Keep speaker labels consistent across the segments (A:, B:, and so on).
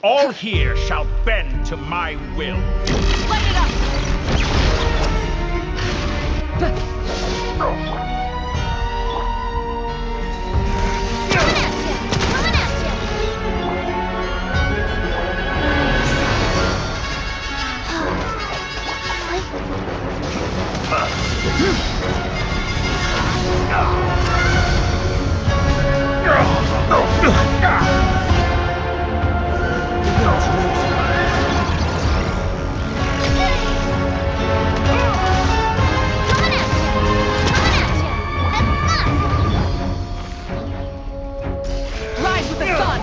A: All here shall bend to my will.
B: Light it up! Rise with the sun!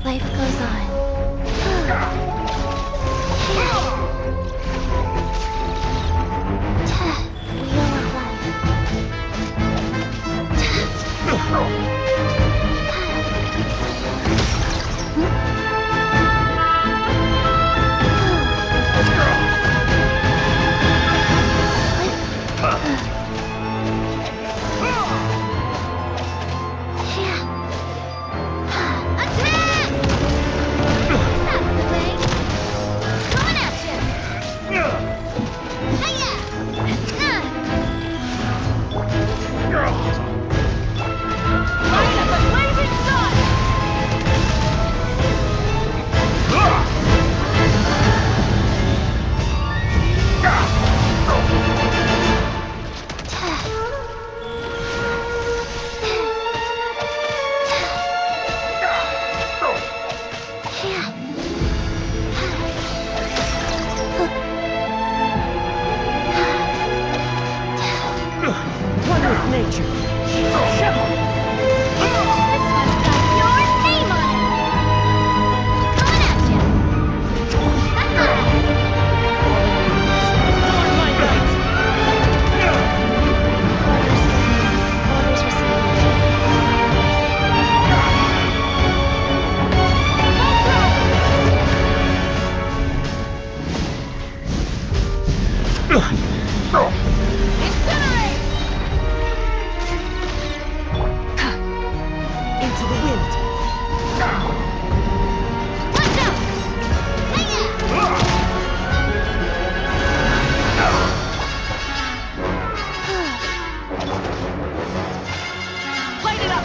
C: Life goes on. Wheel of life.
B: One with nature. Into the wind.
C: Watch out!
B: Light it up!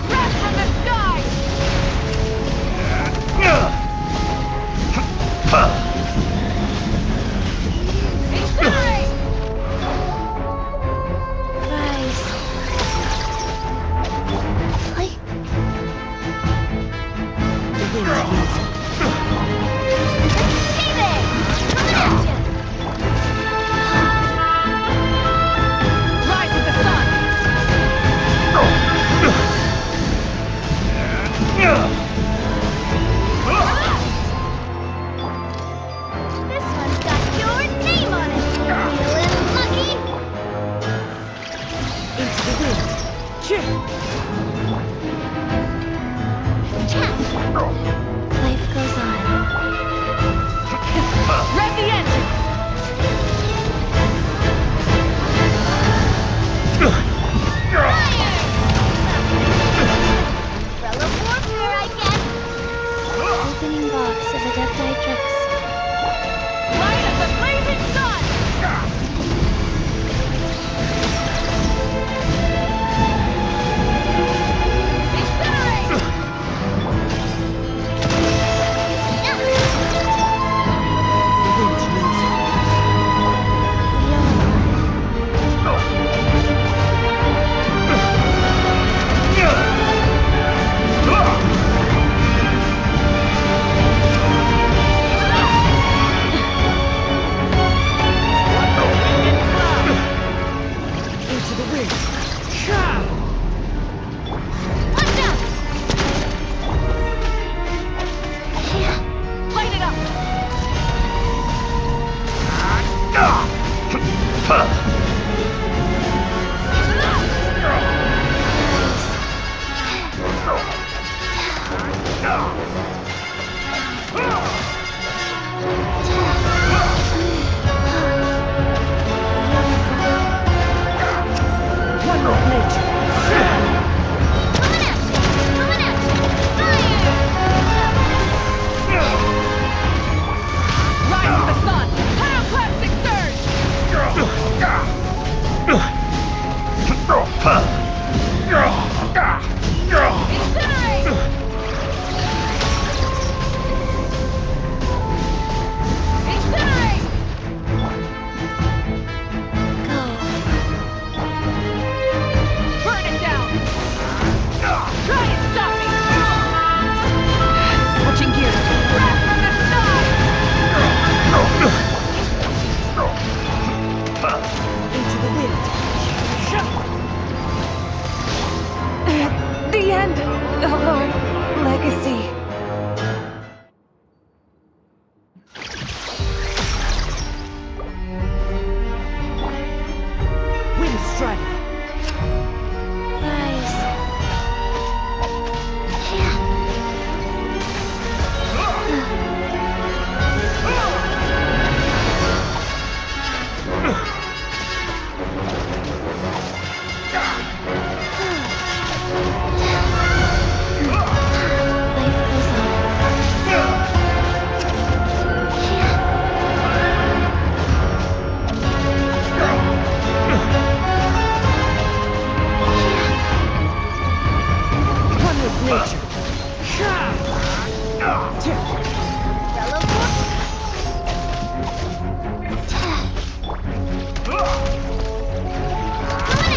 B: Wrath from the sky! Incinerate!
C: Rise.
B: The wind heals it.
C: Hey there! Coming at ya!
B: Rise with the sun!
C: This one's got your name on it. Feeling lucky?
B: Into the wind. Chip!
C: Life goes on.
B: Rev the engine!
C: Umbrella warfare, I guess. Opening box of Adeptitrix.
B: Light of the blazing sun! Incinerate! The wind heals it.
C: Wheel of life.
B: One with nature.
C: Coming at you! Coming at you! Fire!
B: Rise of the sun. Pyroclastic surge. Incinerate. Incinerate.
C: Go.
B: Burn it down. Try and stop me. Switching gears. Wrath from the sky. Into the wind. The end of our legacy. Wind strider.
C: Rise. Life goes on.
B: One with nature.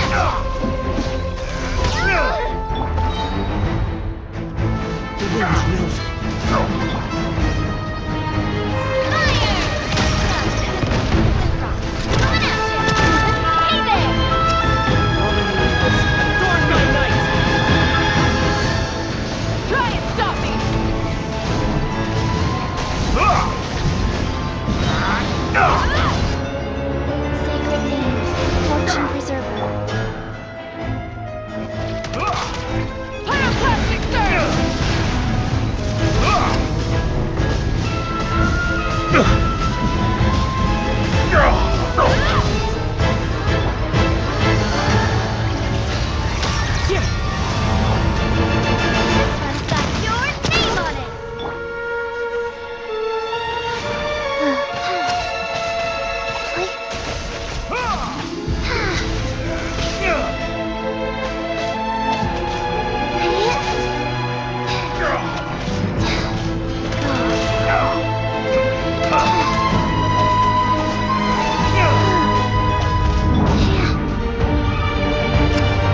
C: Yellow
B: The wind knows it. Adorn my night. Try and stop me.
C: Sacred name, fortune preserver.
B: Pyroclastic surge.
C: This one's got your name on it.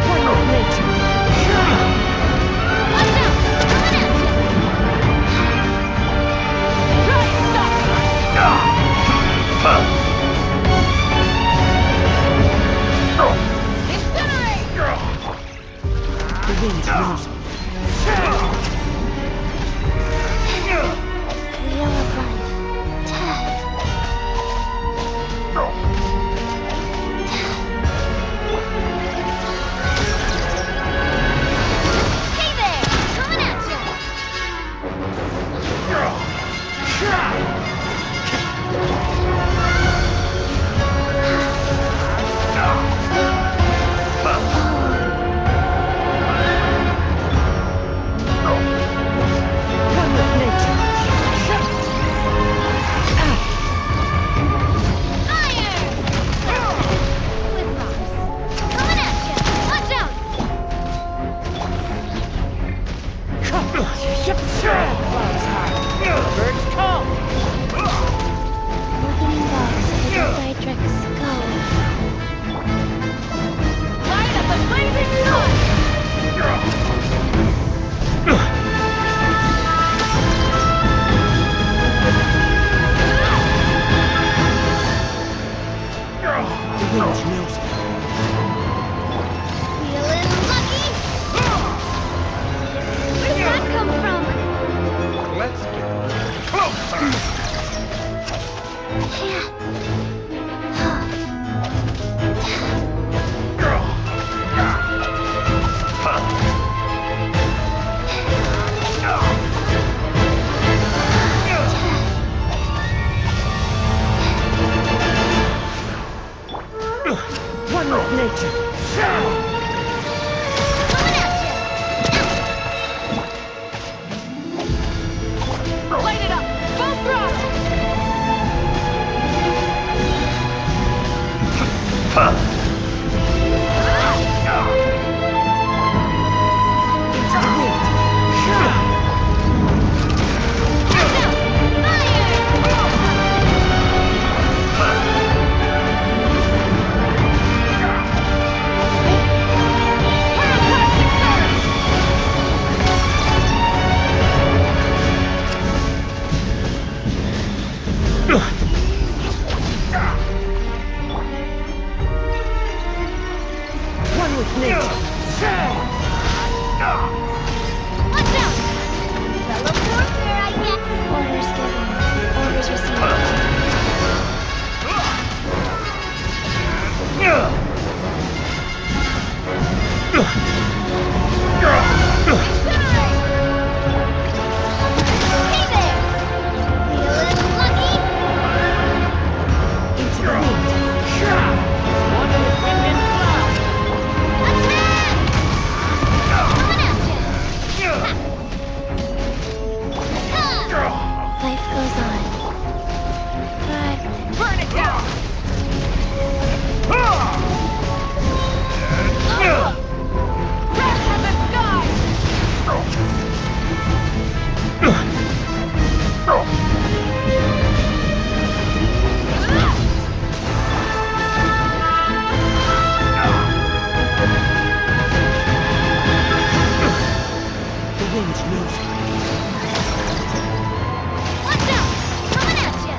B: One with nature.
C: Watch out! Coming at you!
B: Try and stop me. Incinerate. The wind knows it.
C: Wheel of life. Hey there! Coming at you!
B: One with nature.
C: Fire! With rocks. Coming at you! Watch out!
B: Flies high. Birds call.
C: Opening box of the Dietrix. Go.
B: Light of the blazing sun. The wind knows it.
C: Feeling lucky? Where did that come from?
A: Let's get a little closer.
C: Orders given. Orders received. Into the wind.
B: One with wind and cloud.
C: Life goes on. But
B: Burn it down. Crash in the sky.
D: The wind's moved.
C: watch out! Coming at ya!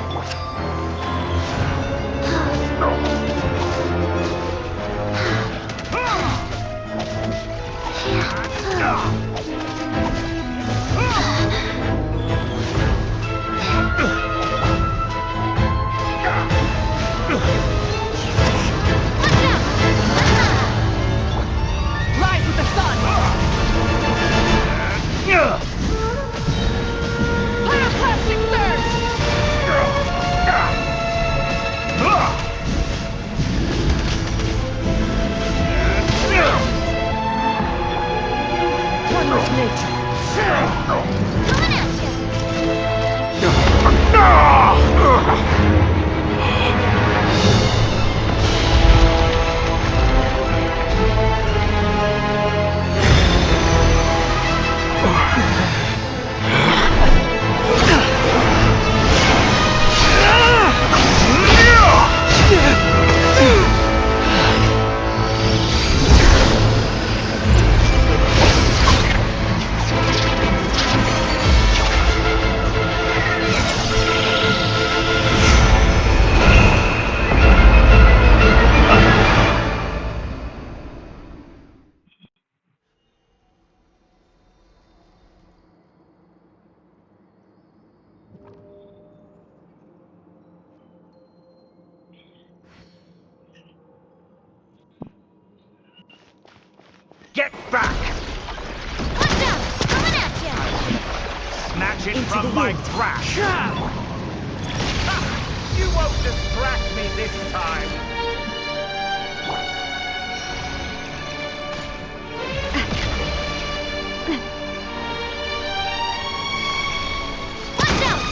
B: Rise with the sun. Pyroclastic surge.
D: One with nature.
C: Coming at ya!
A: Get back!
C: Watch out! Coming at ya!
A: Snatch it
D: Into
A: from
D: the
A: my
D: wind.
A: grasp! Ha! You won't distract me this time!
C: Watch out!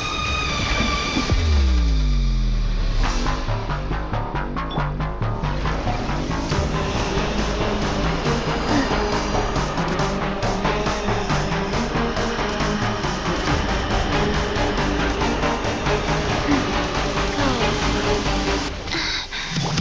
C: Go.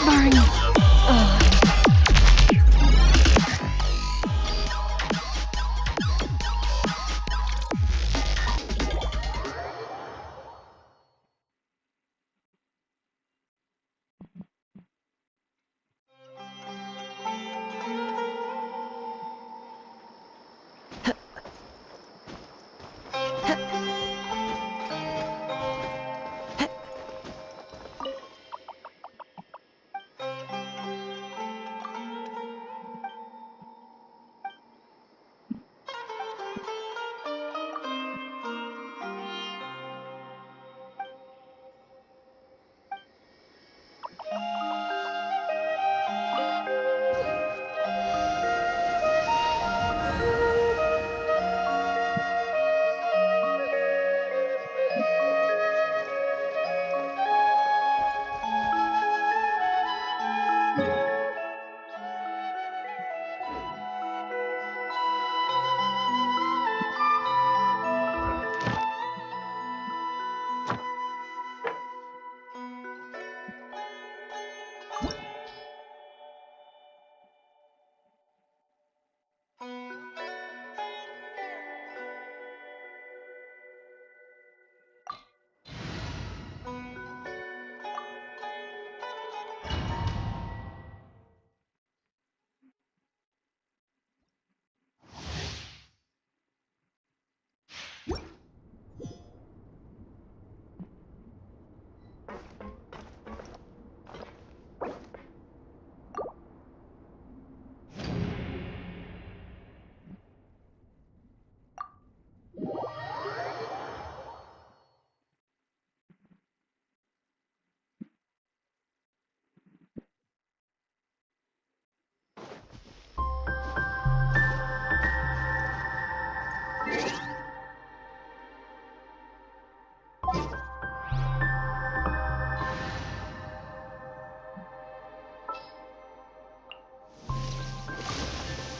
C: Barney.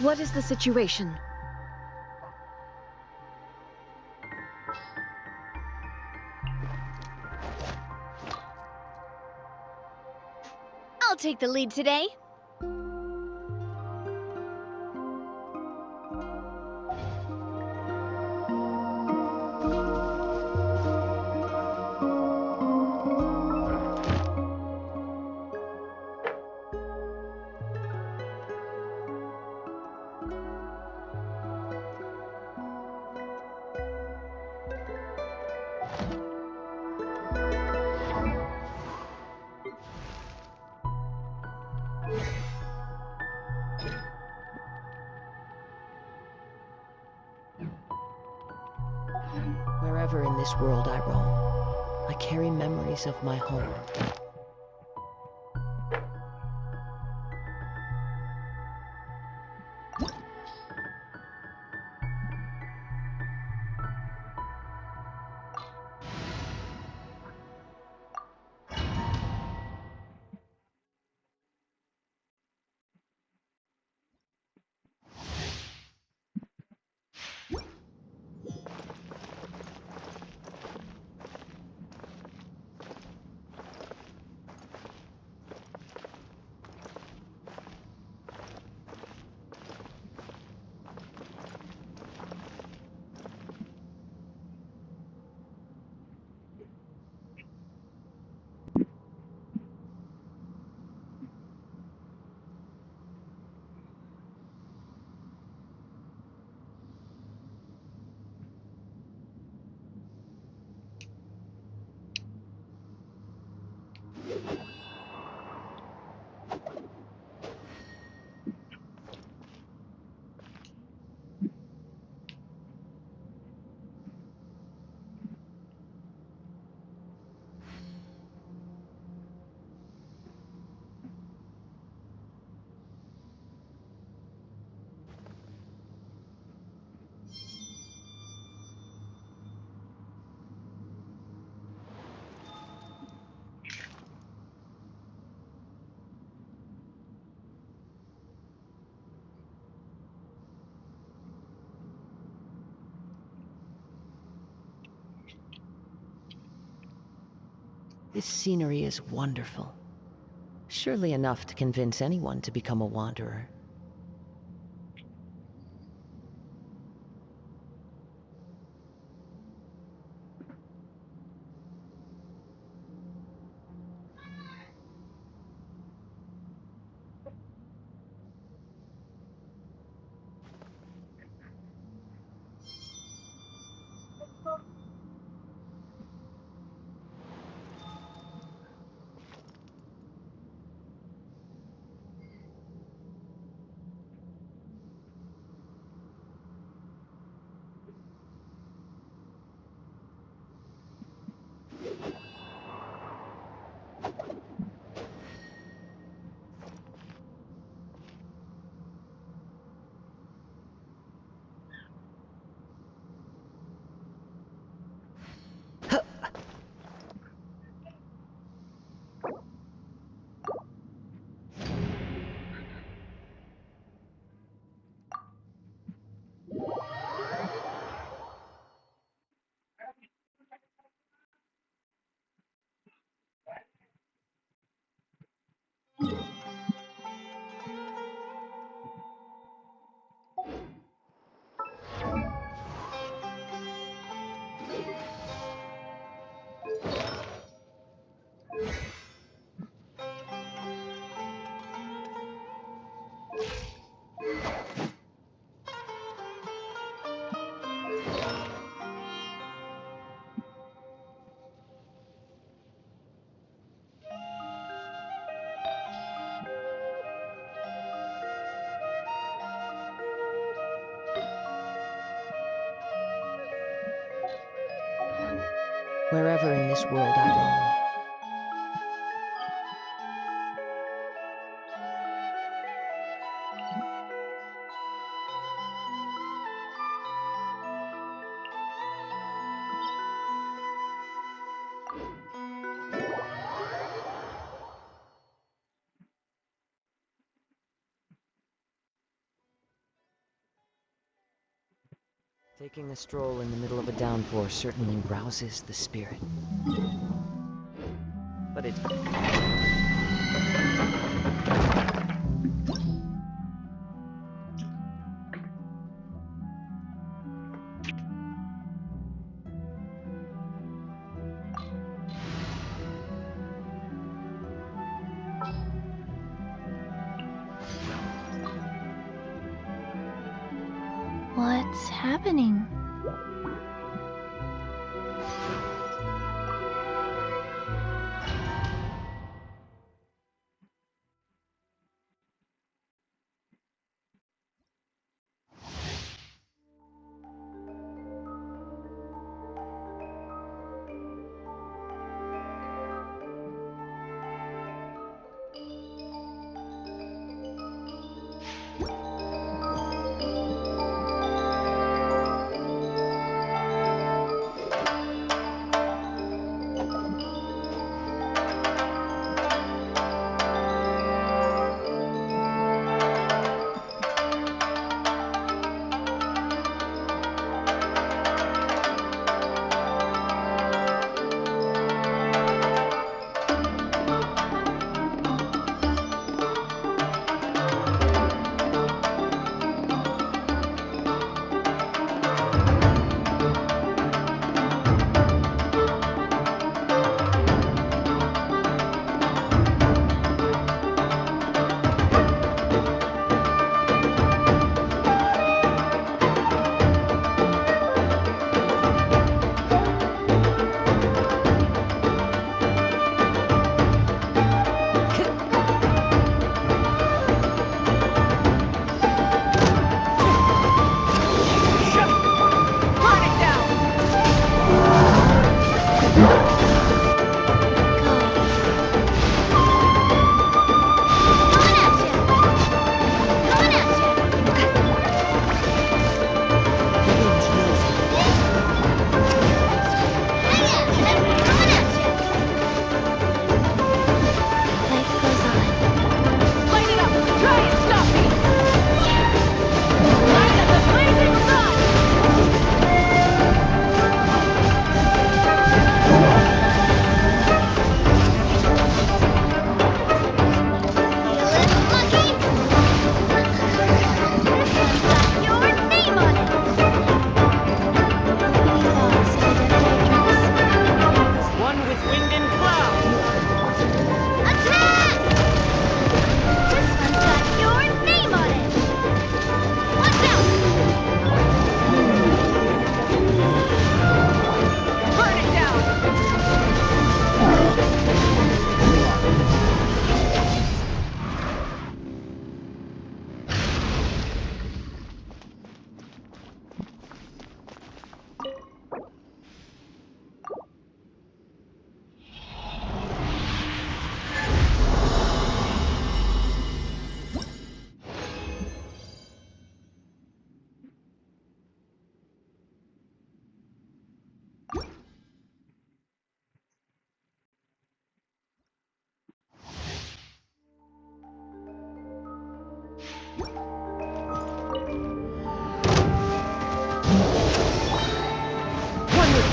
B: What is the situation?
C: I'll take the lead today.
D: Wherever in this world I roam, I carry memories of my home. This scenery is wonderful. Surely enough to convince anyone to become a wanderer. Wherever in this world I roam. Taking a stroll in the middle of a downpour certainly rouses the spirit. But it's...
C: What's happening?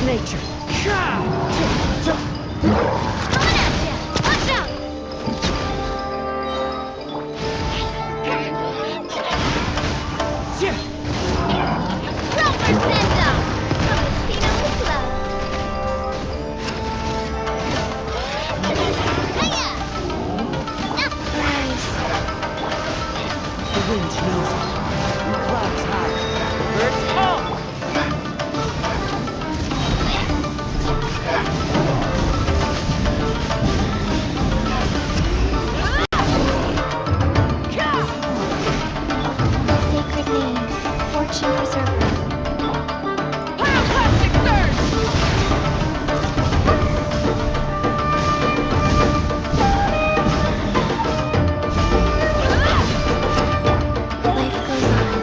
D: with nature.
B: Coming at ya! Watch out! Roper send up! From the Sina Lula! Hiya!
C: Rise.
D: The wind knows it. Clouds high. Birds fall.
C: Sacred name. Fortune preserver.
B: Pyroclastic surge!
C: Life goes on.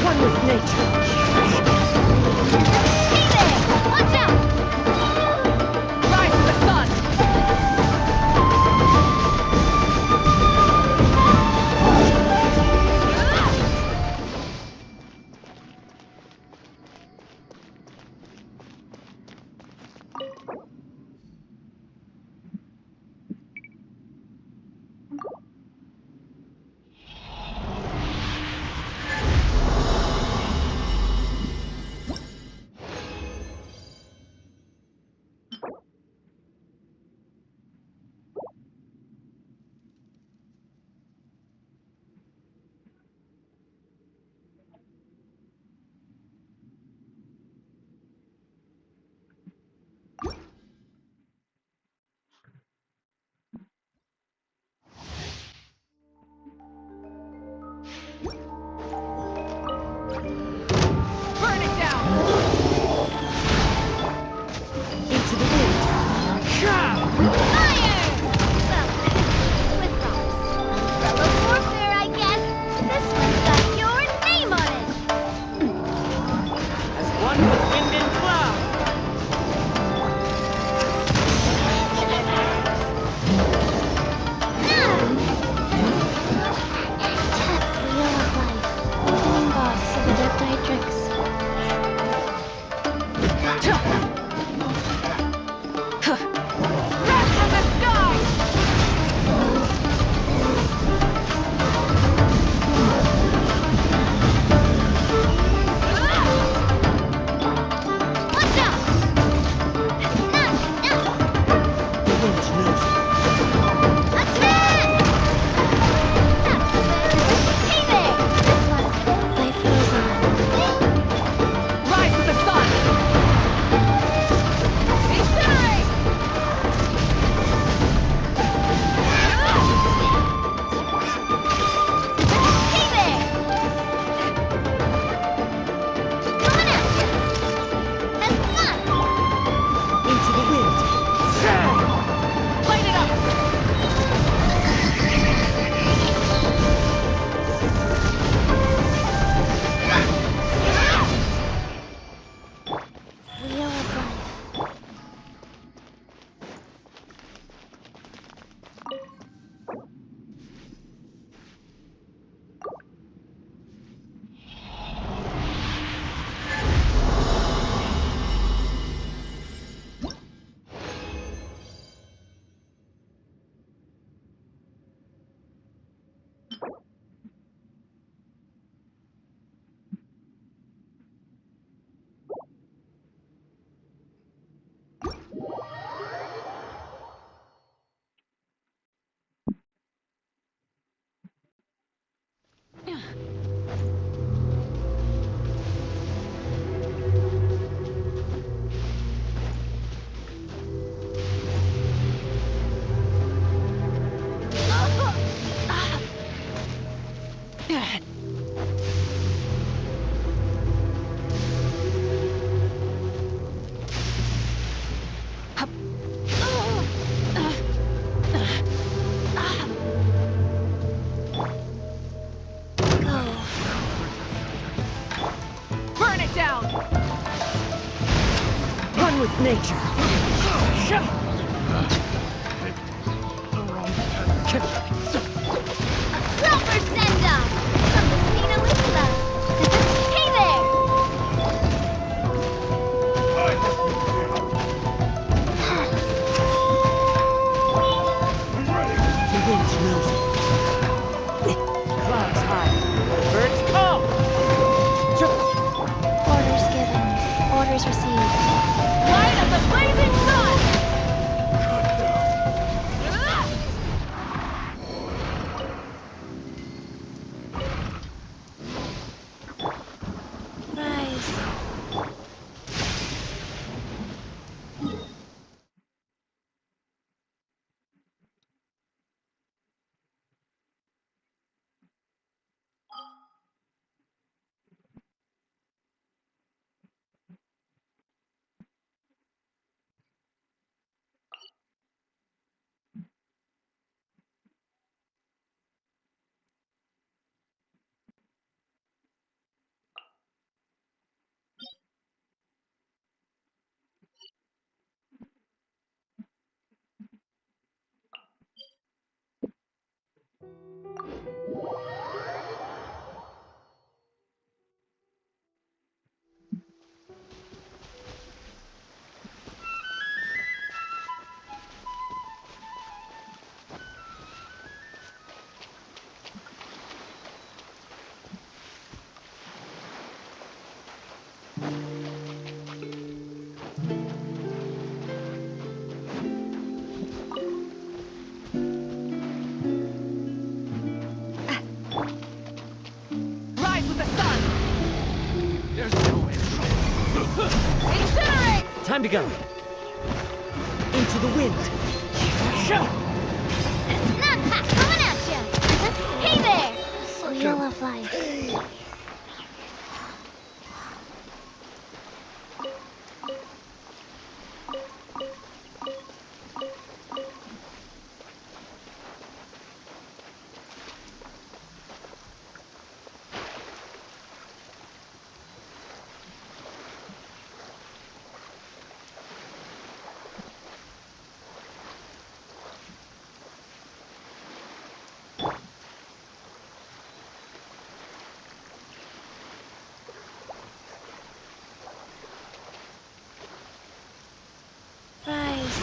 D: One with nature.
B: Hey there! Watch out! Rise to the sun! Burn it down!
D: Into the wind.
B: Fire! Well, with rocks. Umbrella warfare, I guess. This one's got your name on it.
D: As one with wind and cloud.
C: Wheel of life. Opening box of Adepti-Trix.
B: Wrath from the sky! Watch out!
D: The wind knows it.
B: Attack! Hey there!
C: Life goes on.
B: Rise to the sun! Incinerate! Hey there! Coming at ya! Have fun!
D: Into the wind.
B: Light it up!
C: Wheel of life.
B: Burn it down!
D: One with nature.
B: Roper send up! From the Sina Lula! Hey there!
D: knows it.
A: Clouds high. Birds call.
C: Orders given. Orders received.
B: Light of the blazing sun!
C: Rise.
A: Rise with the sun. There's no end.
B: Incinerate!
D: Time to go. Into the wind.
B: Snaphat coming at ya! Hey there!
C: Wheel of life. Rise.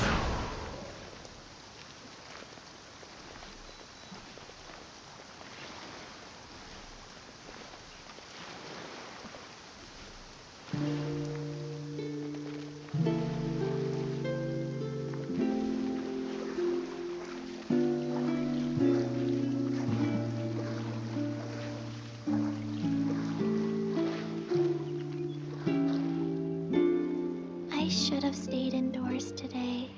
C: I should have stayed indoors today.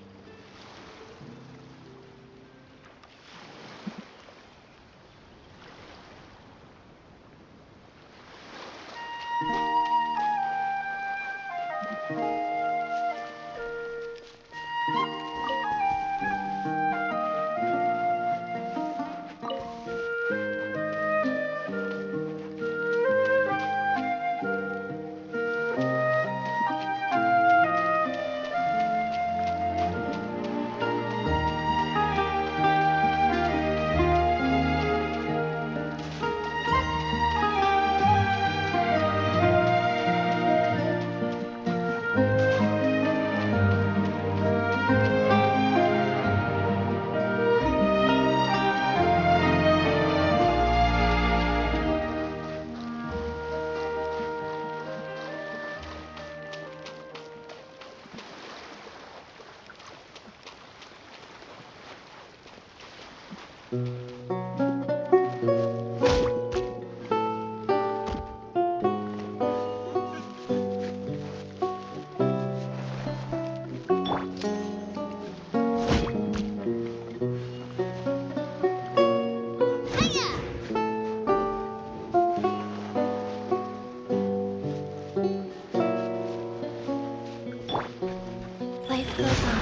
C: Life goes on.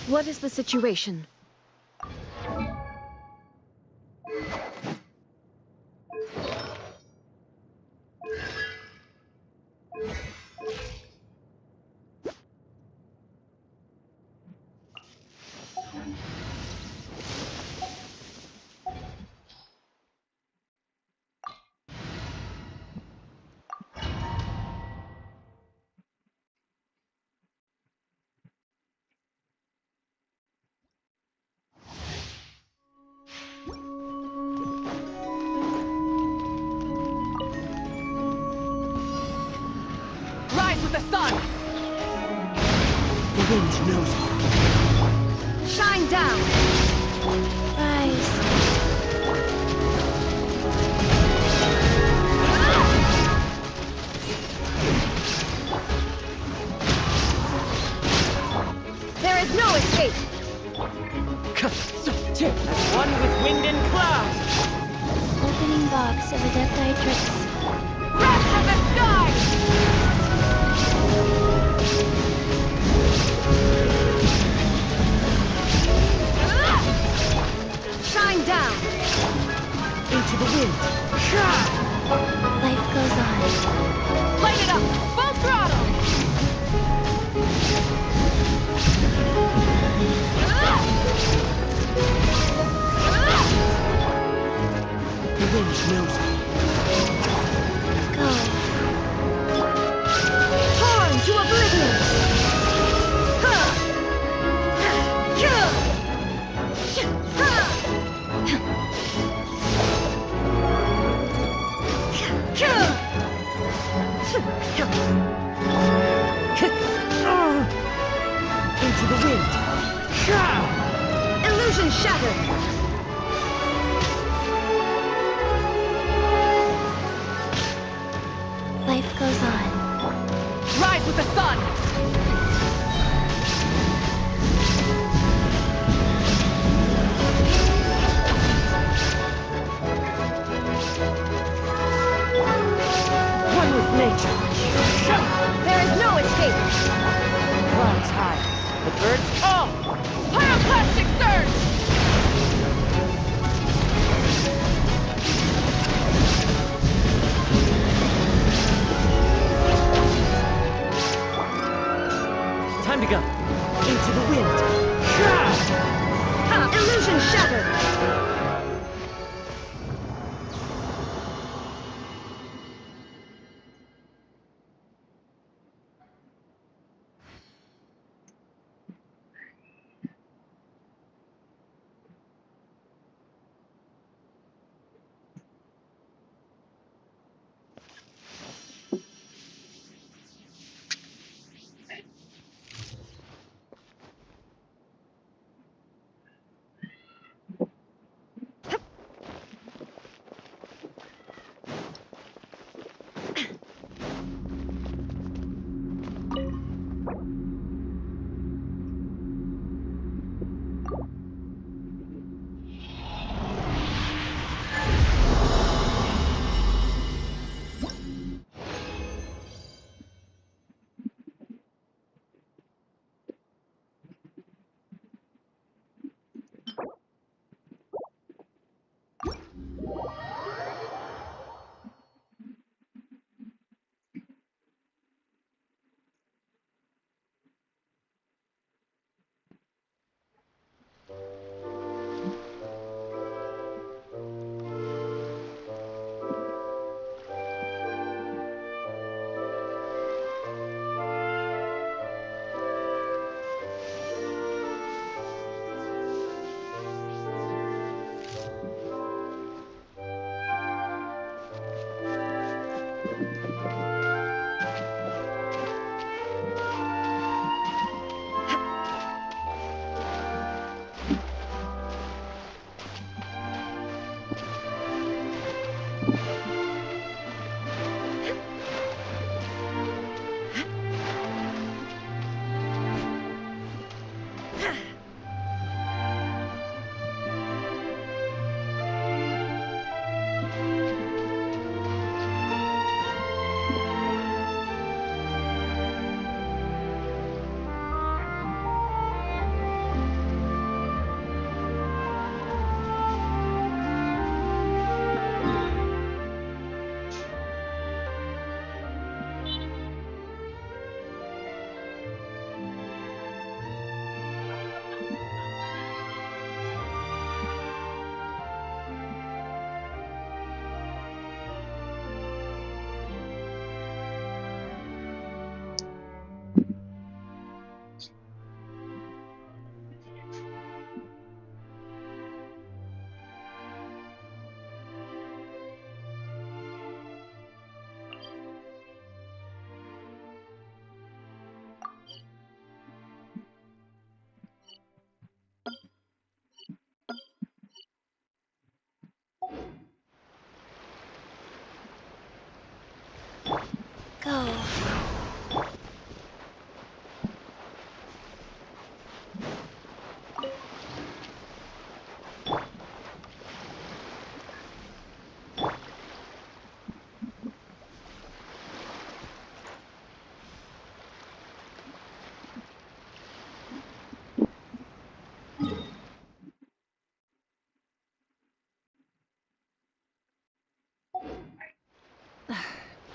E: What is the situation?
A: Rise with the sun!
D: The wind knows me.
E: Shine down!
C: Rise.
E: There is no escape!
D: As one with wind and cloud.
C: Opening box of Adepti.
A: Wrath from the sky!
E: Shine down!
D: Into the wind.
C: Life goes on.
A: Light it up! Full throttle!
D: The wind knows me.
C: Go.
E: Torn to oblivion!
D: Into the wind.
E: Illusion shattered!
C: Life goes on.
A: Rise with the sun!
D: One with nature.
E: There is no escape!
D: Clouds high. The birds all.
A: Pyroclastic surge!
D: Time to go. Into the wind.
E: Illusion shattered!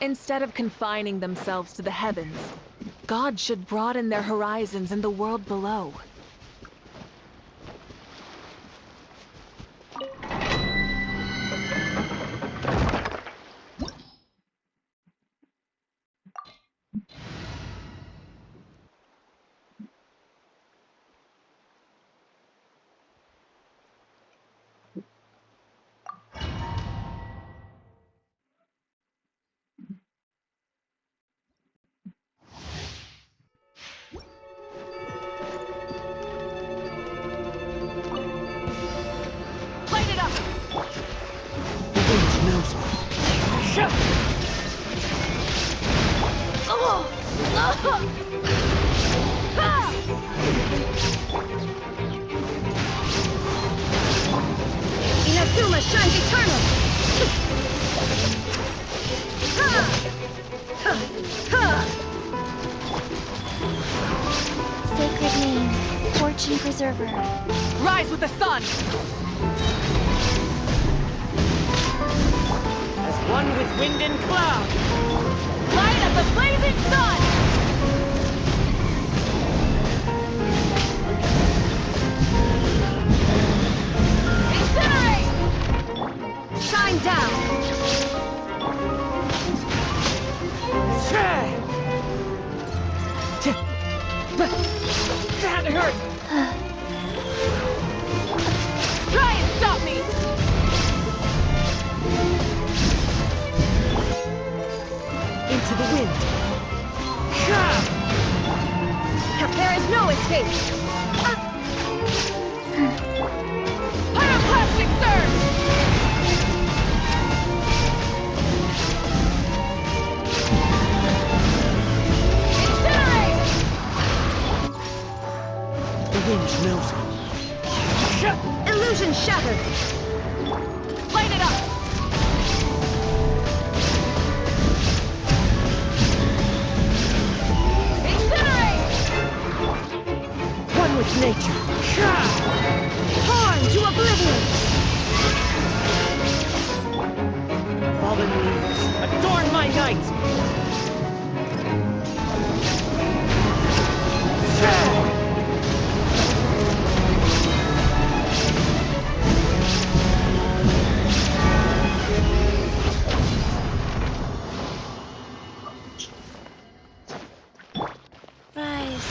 F: Instead of confining themselves to the heavens, God should broaden their horizons in the world below.
A: Light it up!
D: The wind knows me.
E: Inazuma shines eternal!
C: Sacred name, fortune preserver.
F: Rise with the sun!
D: As one with wind and cloud.
F: Light of the blazing sun! Incinerate!
E: Shine down!
F: That hurt! Try and stop me!
D: Into the wind.
E: There is no escape!
F: Pyroclastic surge! Incinerate!
D: The wind knows me.
E: Illusion shattered!
F: Light it up! Incinerate!
D: One with nature.
E: Torn to oblivion!
D: Fallen leaves, adorn my night!
C: Rise.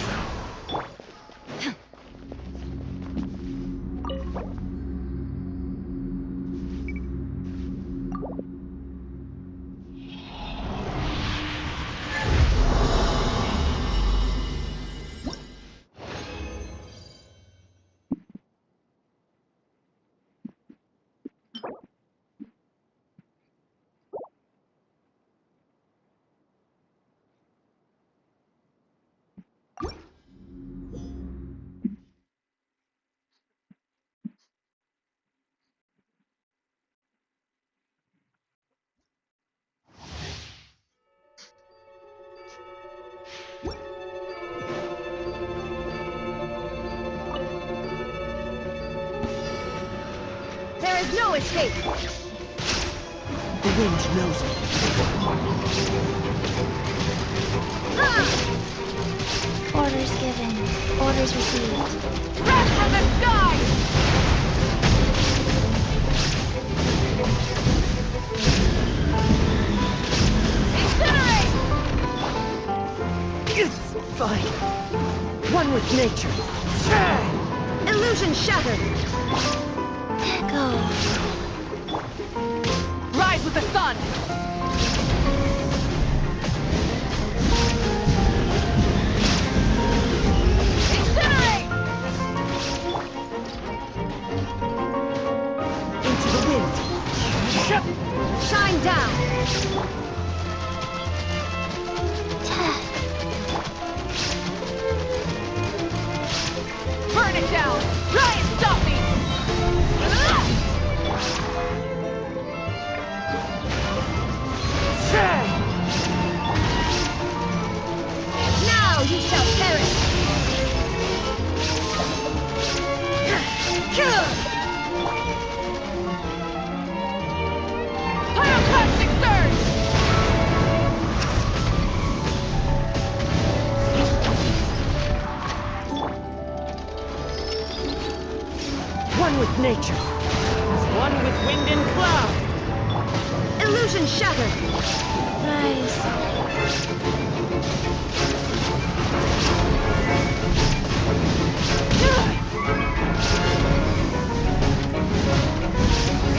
E: There is no escape!
D: The wind knows me.
C: Orders given. Orders received.
F: Wrath from the sky! Incinerate!
D: It's fine. One with nature.
E: Illusion shattered!
C: Go.
F: Rise with the sun! Incinerate!
D: Into the wind.
E: Shine down!
F: Burn it down! Try and stop me!
E: Now you shall perish!
F: Pyroclastic surge!
D: One with nature. One with wind and cloud.
E: Illusion shattered.
C: Rise.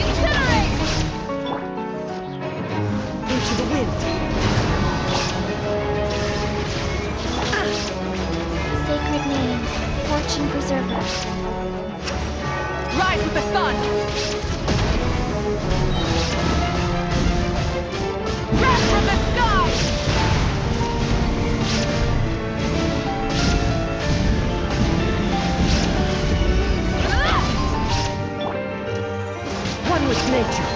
B: Incinerate!
D: Into the wind.
C: Sacred name. Fortune preserver.
F: Rise with the sun! Wrath from the sky!
D: One with nature.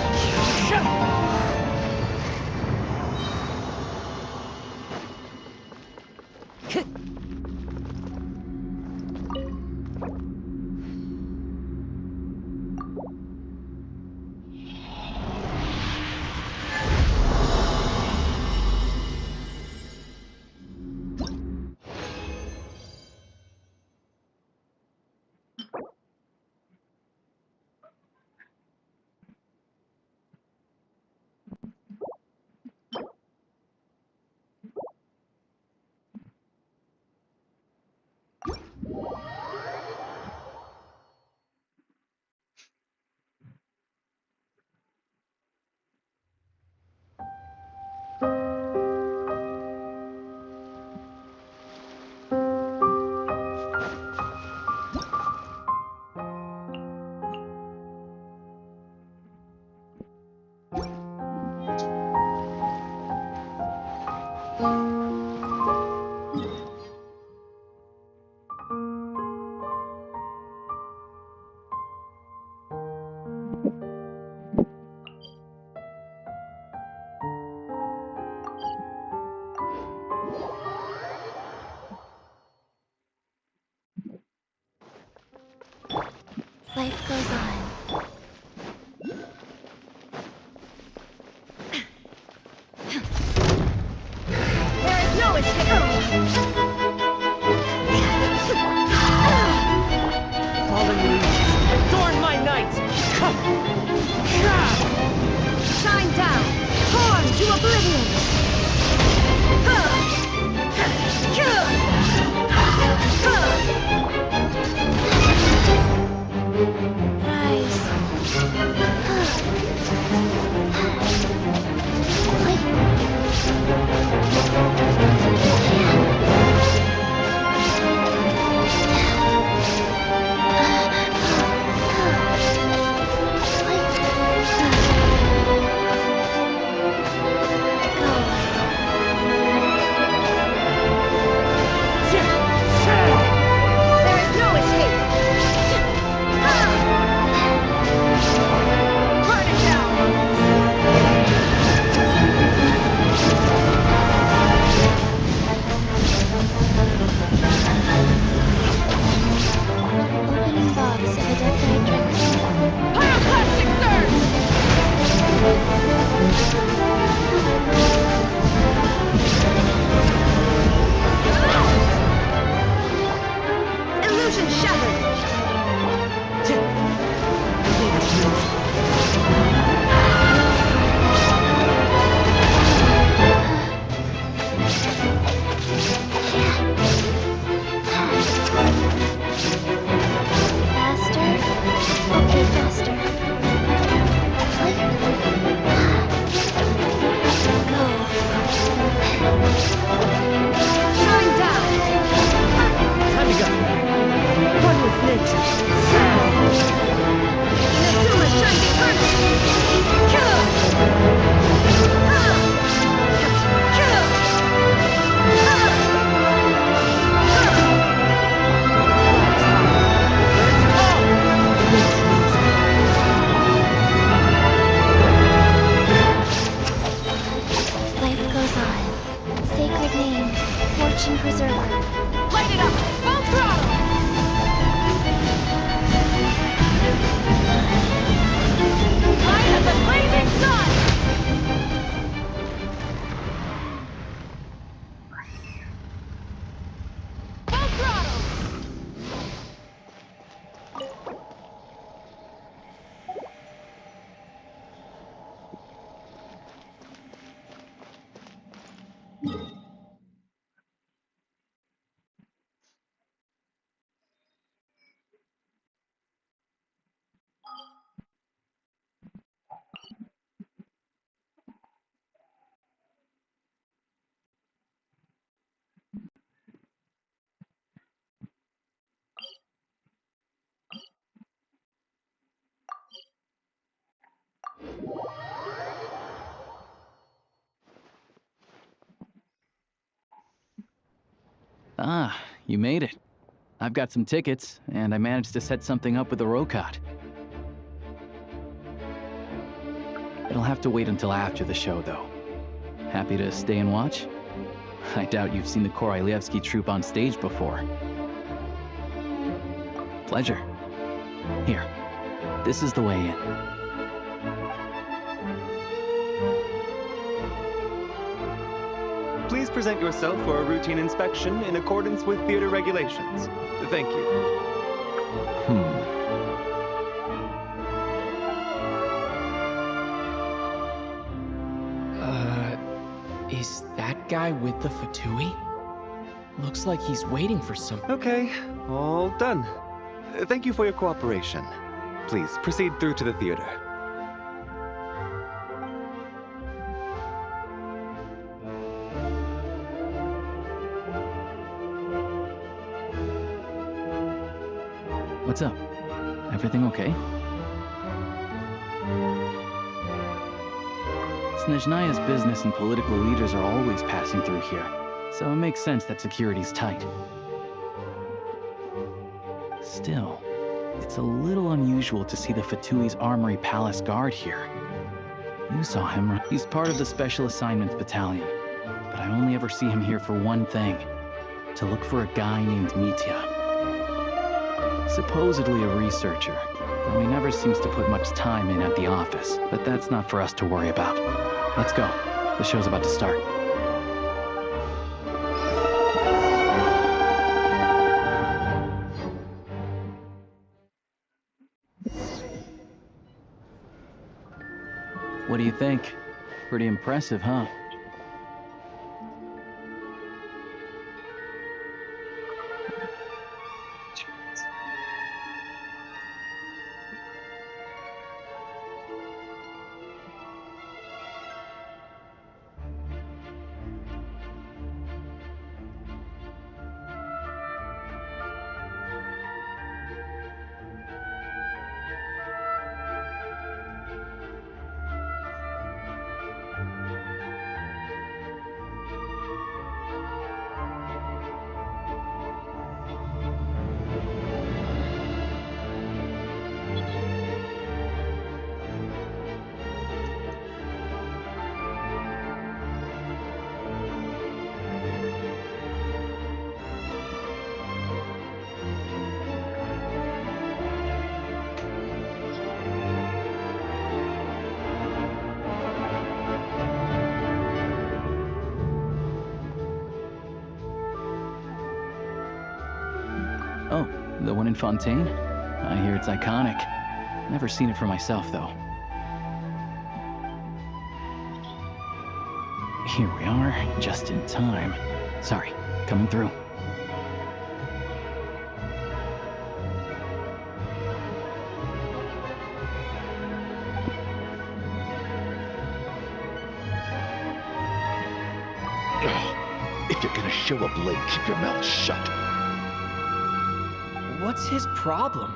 C: Life goes on.
E: There is no escape.
D: Fallen leaves. Adorn my night.
E: Shine down. Torn to oblivion.
C: Rise.
E: There is no escape. Burn it down.
C: Opening box of a death eye
F: Pyroclastic surge!
E: Illusion shattered.
C: Faster? Okay, faster. Go.
E: Shine down.
D: Time to go. One with nature.
E: Inazuma shines eternal.
C: Life goes on. Sacred name. Fortune preserver.
F: Light it up! Full throttle!
G: Ah, you made it. I've got some tickets, and I managed to set something up with the Rokot. It'll have to wait until after the show, though. Happy to stay and watch? I doubt you've seen the Korolyevsky troupe on stage before. Pleasure. Here, this is the way in.
H: Please present yourself for a routine inspection in accordance with theater regulations. Thank you.
I: Is that guy with the Fatui? Looks like he's waiting for some...
H: Okay, all done. Thank you for your cooperation. Please proceed through to the theater.
G: What's up? Everything okay? Snezhnaya's business and political leaders are always passing through here, so it makes sense that security's tight. Still, it's a little unusual to see the Fatui's Armory Palace Guard here. You saw him, right? He's part of the Special Assignments Battalion, but I only ever see him here for one thing, to look for a guy named Mitya. Supposedly a researcher, though he never seems to put much time in at the office, but that's not for us to worry about. Let's go. The show's about to start. What do you think? Pretty impressive, huh? Oh, the one in Fontaine? I hear it's iconic. Never seen it for myself, though. Here we are, just in time. Sorry, coming through.
A: If you're gonna show up late, keep your mouth shut.
I: What's his problem?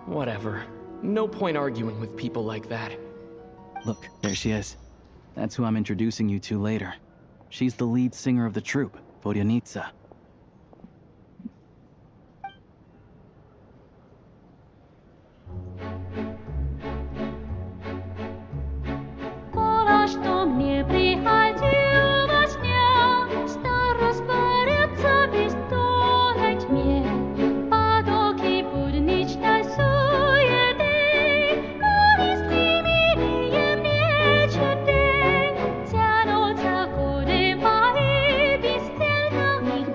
I: Whatever. No point arguing with people like that.
G: Look, there she is. That's who I'm introducing you to later. She's the lead singer of the troupe, Vodyanitsa.
C: Что мне приходил во сне, что растворится в бестой тьме, потоки будничной суеты, неистремимые мечты тянутся годы мои бесцельно, их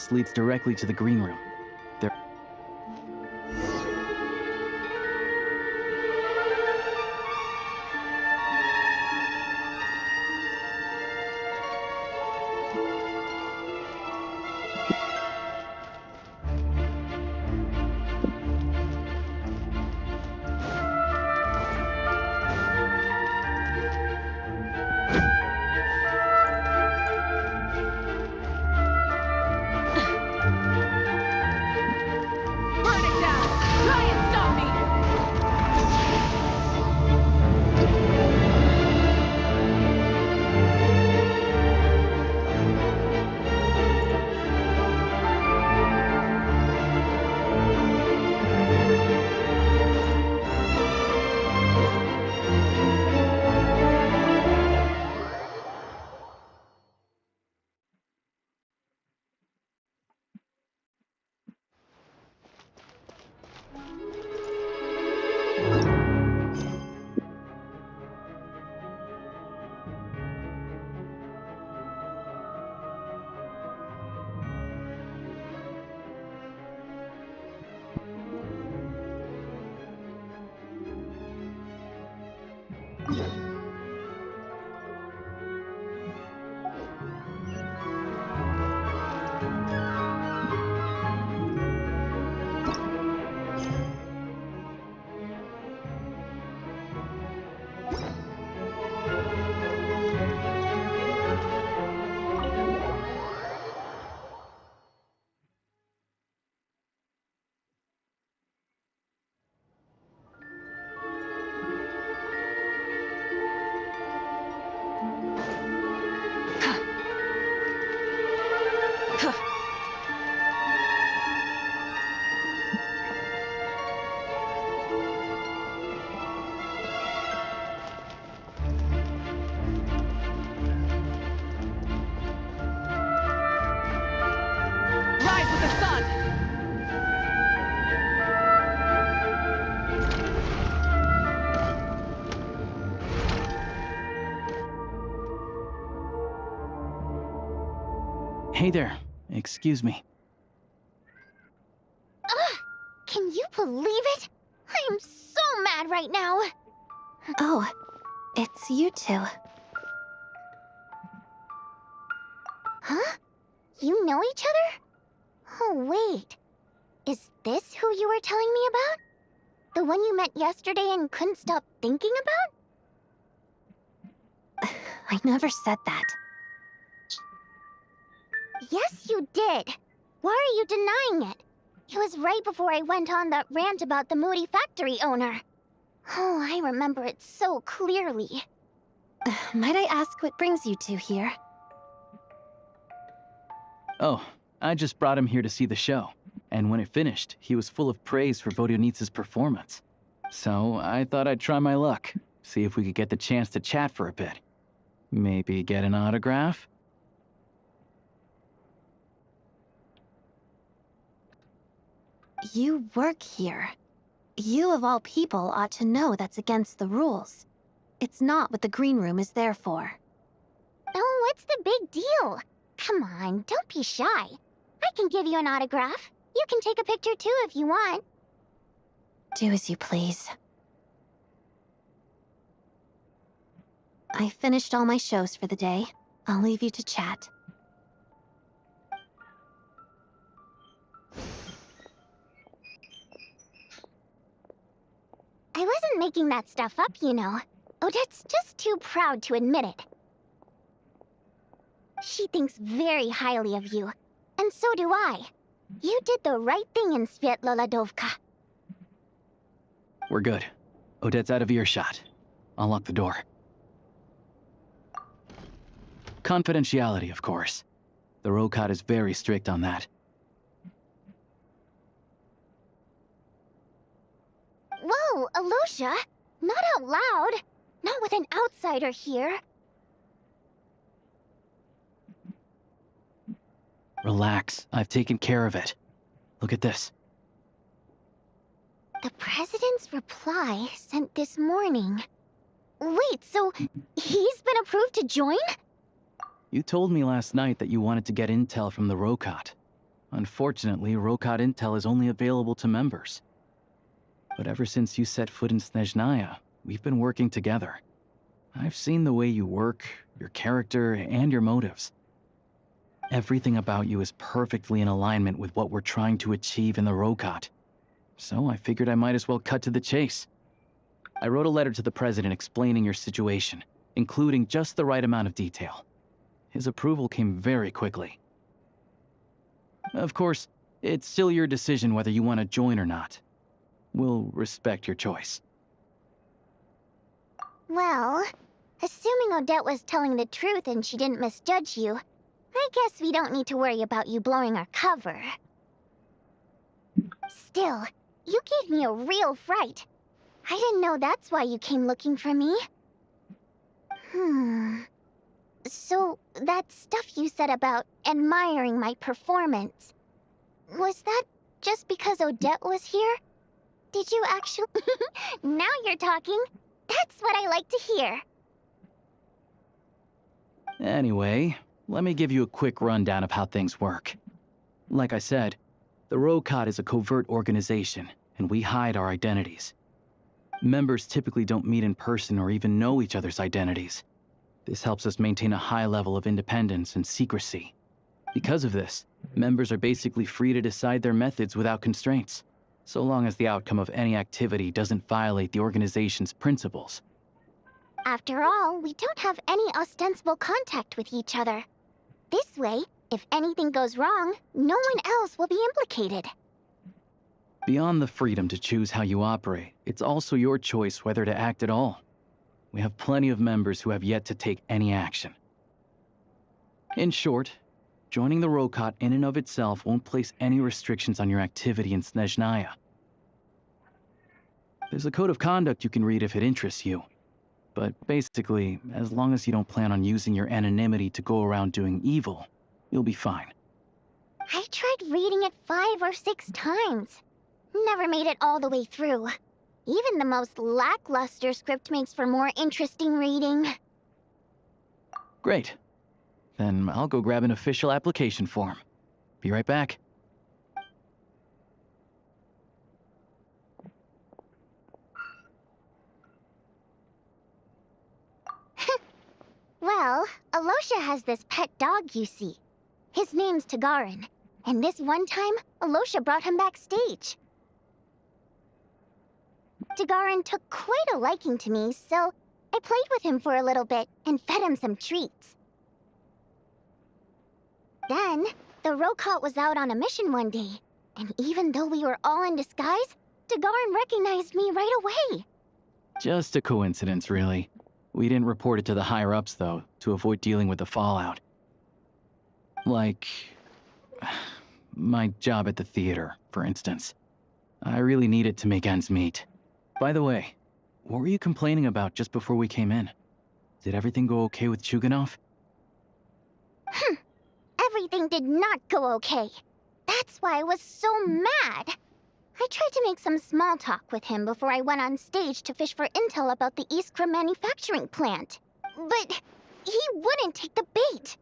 G: this leads directly to the green room. There.
F: Burn it down! Try and stop me! Rise with the sun!
G: Hey there. Excuse me.
B: Ugh! Can you believe it? I am so mad right now.
C: Oh, it's you two.
B: Huh? You know each other? Oh, wait. Is this who you were telling me about? The one you met yesterday and couldn't stop thinking about?
C: I never said that.
B: Yes, you did. Why are you denying it? It was right before I went on that rant about the moody factory owner. Oh, I remember it so clearly.
C: Might I ask what brings you two here?
G: Oh, I just brought him here to see the show. And when it finished, he was full of praise for Vodionitsa's performance. So I thought I'd try my luck, see if we could get the chance to chat for a bit. Maybe get an autograph?
C: You work here. You of all people ought to know that's against the rules. It's not what the green room is there for.
B: Oh, what's the big deal? Come on, don't be shy. I can give you an autograph. You can take a picture too if you want.
C: Do as you please. I finished all my shows for the day. I'll leave you to chat.
B: I wasn't making that stuff up, you know. Odette's just too proud to admit it. She thinks very highly of you, and so do I. You did the right thing in Svietloladovka.
G: We're good. Odette's out of earshot. I'll lock the door. Confidentiality, of course. The Rokat is very strict on that.
B: Whoa, Alosha! Not out loud! Not with an outsider here.
G: Relax. I've taken care of it. Look at this.
B: The president's reply sent this morning. Wait, so he's been approved to join?
G: You told me last night that you wanted to get intel from the Rokat. Unfortunately, Rokot intel is only available to members. But ever since you set foot in Snezhnaya, we've been working together. I've seen the way you work, your character, and your motives. Everything about you is perfectly in alignment with what we're trying to achieve in the Rokot. So I figured I might as well cut to the chase. I wrote a letter to the president explaining your situation, including just the right amount of detail. His approval came very quickly. Of course, it's still your decision whether you want to join or not. We'll respect your choice.
B: Well, assuming Odette was telling the truth and she didn't misjudge you, I guess we don't need to worry about you blowing our cover. Still, you gave me a real fright. I didn't know that's why you came looking for me. So, that stuff you said about admiring my performance, was that just because Odette was here? Did you actually... Now you're talking. That's what I like to hear.
G: Anyway, let me give you a quick rundown of how things work. Like I said, the Rokot is a covert organization, and we hide our identities. Members typically don't meet in person or even know each other's identities. This helps us maintain a high level of independence and secrecy. Because of this, members are basically free to decide their methods without constraints, so long as the outcome of any activity doesn't violate the organization's principles.
B: After all, we don't have any ostensible contact with each other. This way, if anything goes wrong, no one else will be implicated.
G: Beyond the freedom to choose how you operate, it's also your choice whether to act at all. We have plenty of members who have yet to take any action. In short, joining the Rokot in and of itself won't place any restrictions on your activity in Snezhnaya. There's a code of conduct you can read if it interests you. But basically, as long as you don't plan on using your anonymity to go around doing evil, you'll be fine.
B: I tried reading it 5 or 6 times. Never made it all the way through. Even the most lackluster script makes for more interesting reading.
G: Great. Then I'll go grab an official application form. Be right back.
B: Well, Alosha has this pet dog, you see. His name's Tagarin, and this one time, Alosha brought him backstage. Tagarin took quite a liking to me, so I played with him for a little bit and fed him some treats. Then, the Rokot was out on a mission one day, and even though we were all in disguise, Tagarin recognized me right away.
G: Just a coincidence, really. We didn't report it to the higher-ups, though, to avoid dealing with the fallout. Like... my job at the theater, for instance. I really needed to make ends meet. By the way, what were you complaining about just before we came in? Did everything go okay with Chuganov?
B: Everything did not go okay. That's why I was so mad. I tried to make some small talk with him before I went on stage to fish for intel about the Iskra manufacturing plant. But he wouldn't take the bait.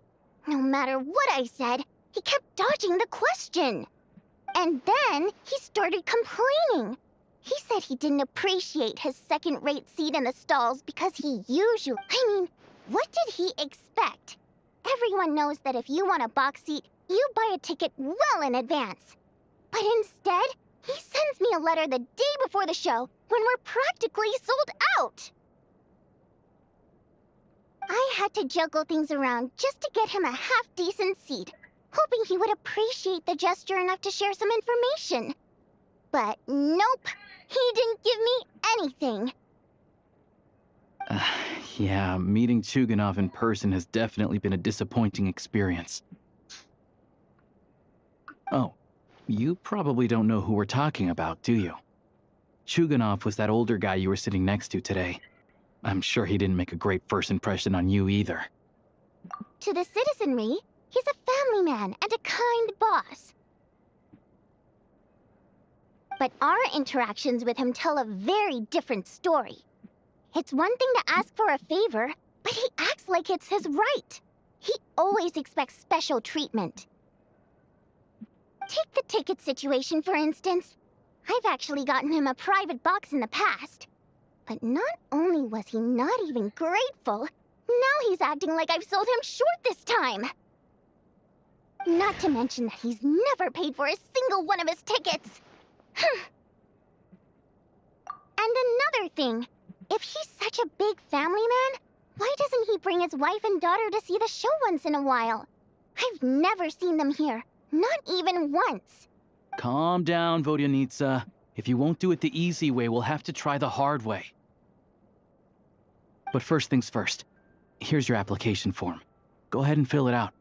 B: No matter what I said, he kept dodging the question. And then he started complaining. He said he didn't appreciate his second-rate seat in the stalls because he usually... what did he expect? Everyone knows that if you want a box seat, you buy a ticket well in advance. But instead, he sends me a letter the day before the show when we're practically sold out. I had to juggle things around just to get him a half-decent seat, hoping he would appreciate the gesture enough to share some information. But nope, he didn't give me anything.
G: Yeah, meeting Chuganov in person has definitely been a disappointing experience. Oh, you probably don't know who we're talking about, do you? Chuganov was that older guy you were sitting next to today. I'm sure he didn't make a great first impression on you either.
B: To the citizenry, he's a family man and a kind boss. But our interactions with him tell a very different story. It's one thing to ask for a favor, but he acts like it's his right. He always expects special treatment. Take the ticket situation, for instance. I've actually gotten him a private box in the past. But not only was he not even grateful, now he's acting like I've sold him short this time. Not to mention that he's never paid for a single one of his tickets. And another thing, if he's such a big family man, why doesn't he bring his wife and daughter to see the show once in a while? I've never seen them here, not even once.
G: Calm down, Vodyanitsa. If you won't do it the easy way, we'll have to try the hard way. But first things first. Here's your application form. Go ahead and fill it out.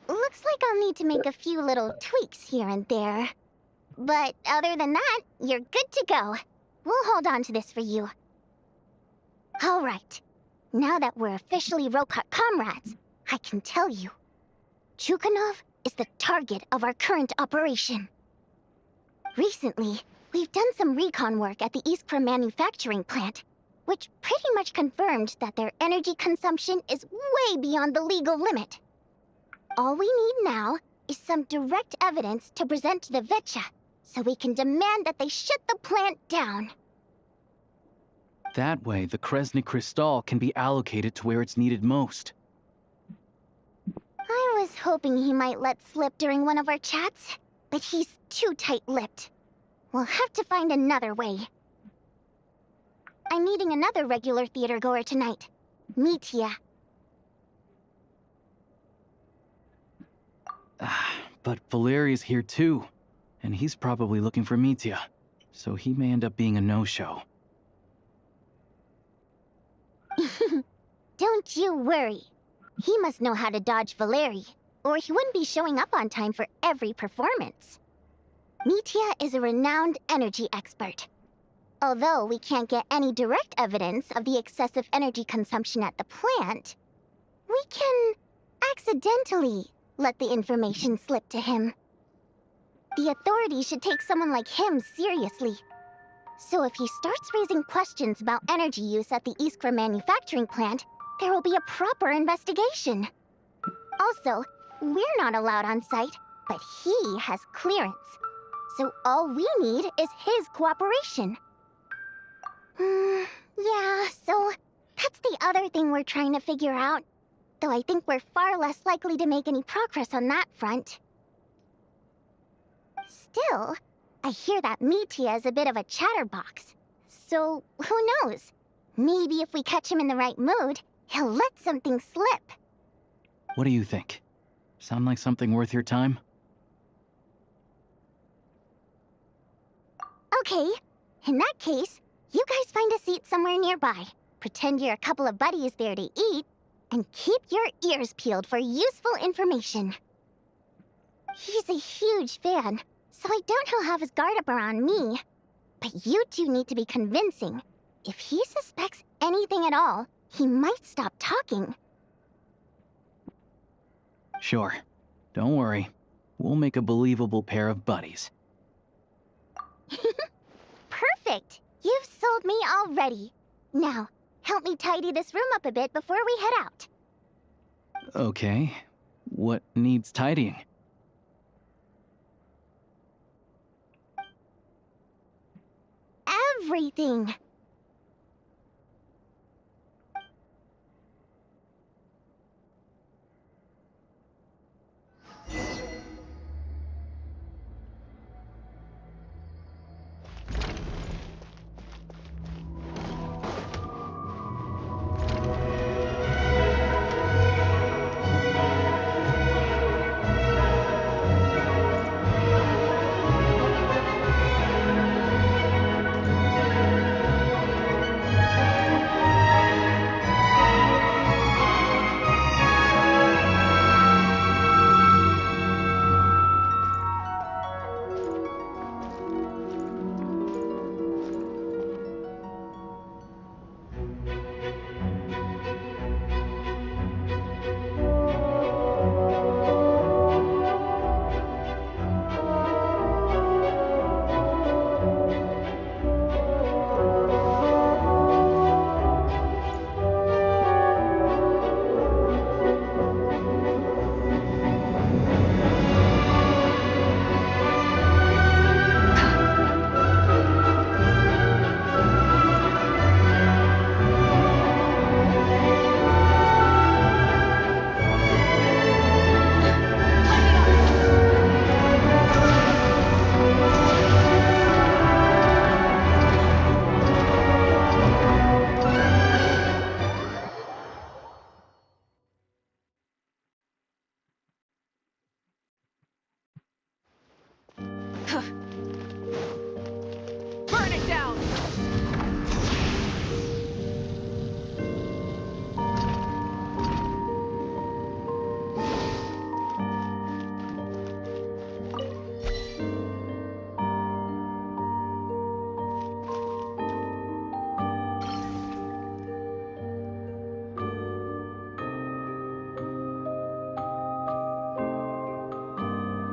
B: Looks like I'll need to make a few little tweaks here and there. But other than that, you're good to go. We'll hold on to this for you. All right. Now that we're officially Rokart comrades, I can tell you. Chukhanov is the target of our current operation. Recently, we've done some recon work at the Iskra manufacturing plant, which pretty much confirmed that their energy consumption is way beyond the legal limit. All we need now is some direct evidence to present to the Vetcha, so we can demand that they shut the plant down.
G: That way, the Kresny Crystal can be allocated to where it's needed most.
B: I was hoping he might let slip during one of our chats, but he's too tight-lipped. We'll have to find another way. I'm meeting another regular theater-goer tonight, Mitya.
G: But Valeri's here too, and he's probably looking for Mitya, so he may end up being a no-show.
B: Don't you worry. He must know how to dodge Valeri, or he wouldn't be showing up on time for every performance. Mitya is a renowned energy expert. Although we can't get any direct evidence of the excessive energy consumption at the plant, we can accidentally let the information slip to him. The authorities should take someone like him seriously. So if he starts raising questions about energy use at the Iskra manufacturing plant, there will be a proper investigation. Also, we're not allowed on site, but he has clearance. So all we need is his cooperation. Yeah, so that's the other thing we're trying to figure out. Though I think we're far less likely to make any progress on that front. Still, I hear that Mitya is a bit of a chatterbox. So, who knows? Maybe if we catch him in the right mood, he'll let something slip.
G: What do you think? Sound like something worth your time?
B: Okay, in that case, you guys find a seat somewhere nearby. Pretend you're a couple of buddies there to eat, and keep your ears peeled for useful information. He's a huge fan, so I doubt he'll have his guard up around me. But you two need to be convincing. If he suspects anything at all, he might stop talking.
G: Sure. Don't worry. We'll make a believable pair of buddies.
B: Perfect! You've sold me already. Now, help me tidy this room up a bit before we head out.
G: Okay. What needs tidying?
B: Everything.
F: Burn it down!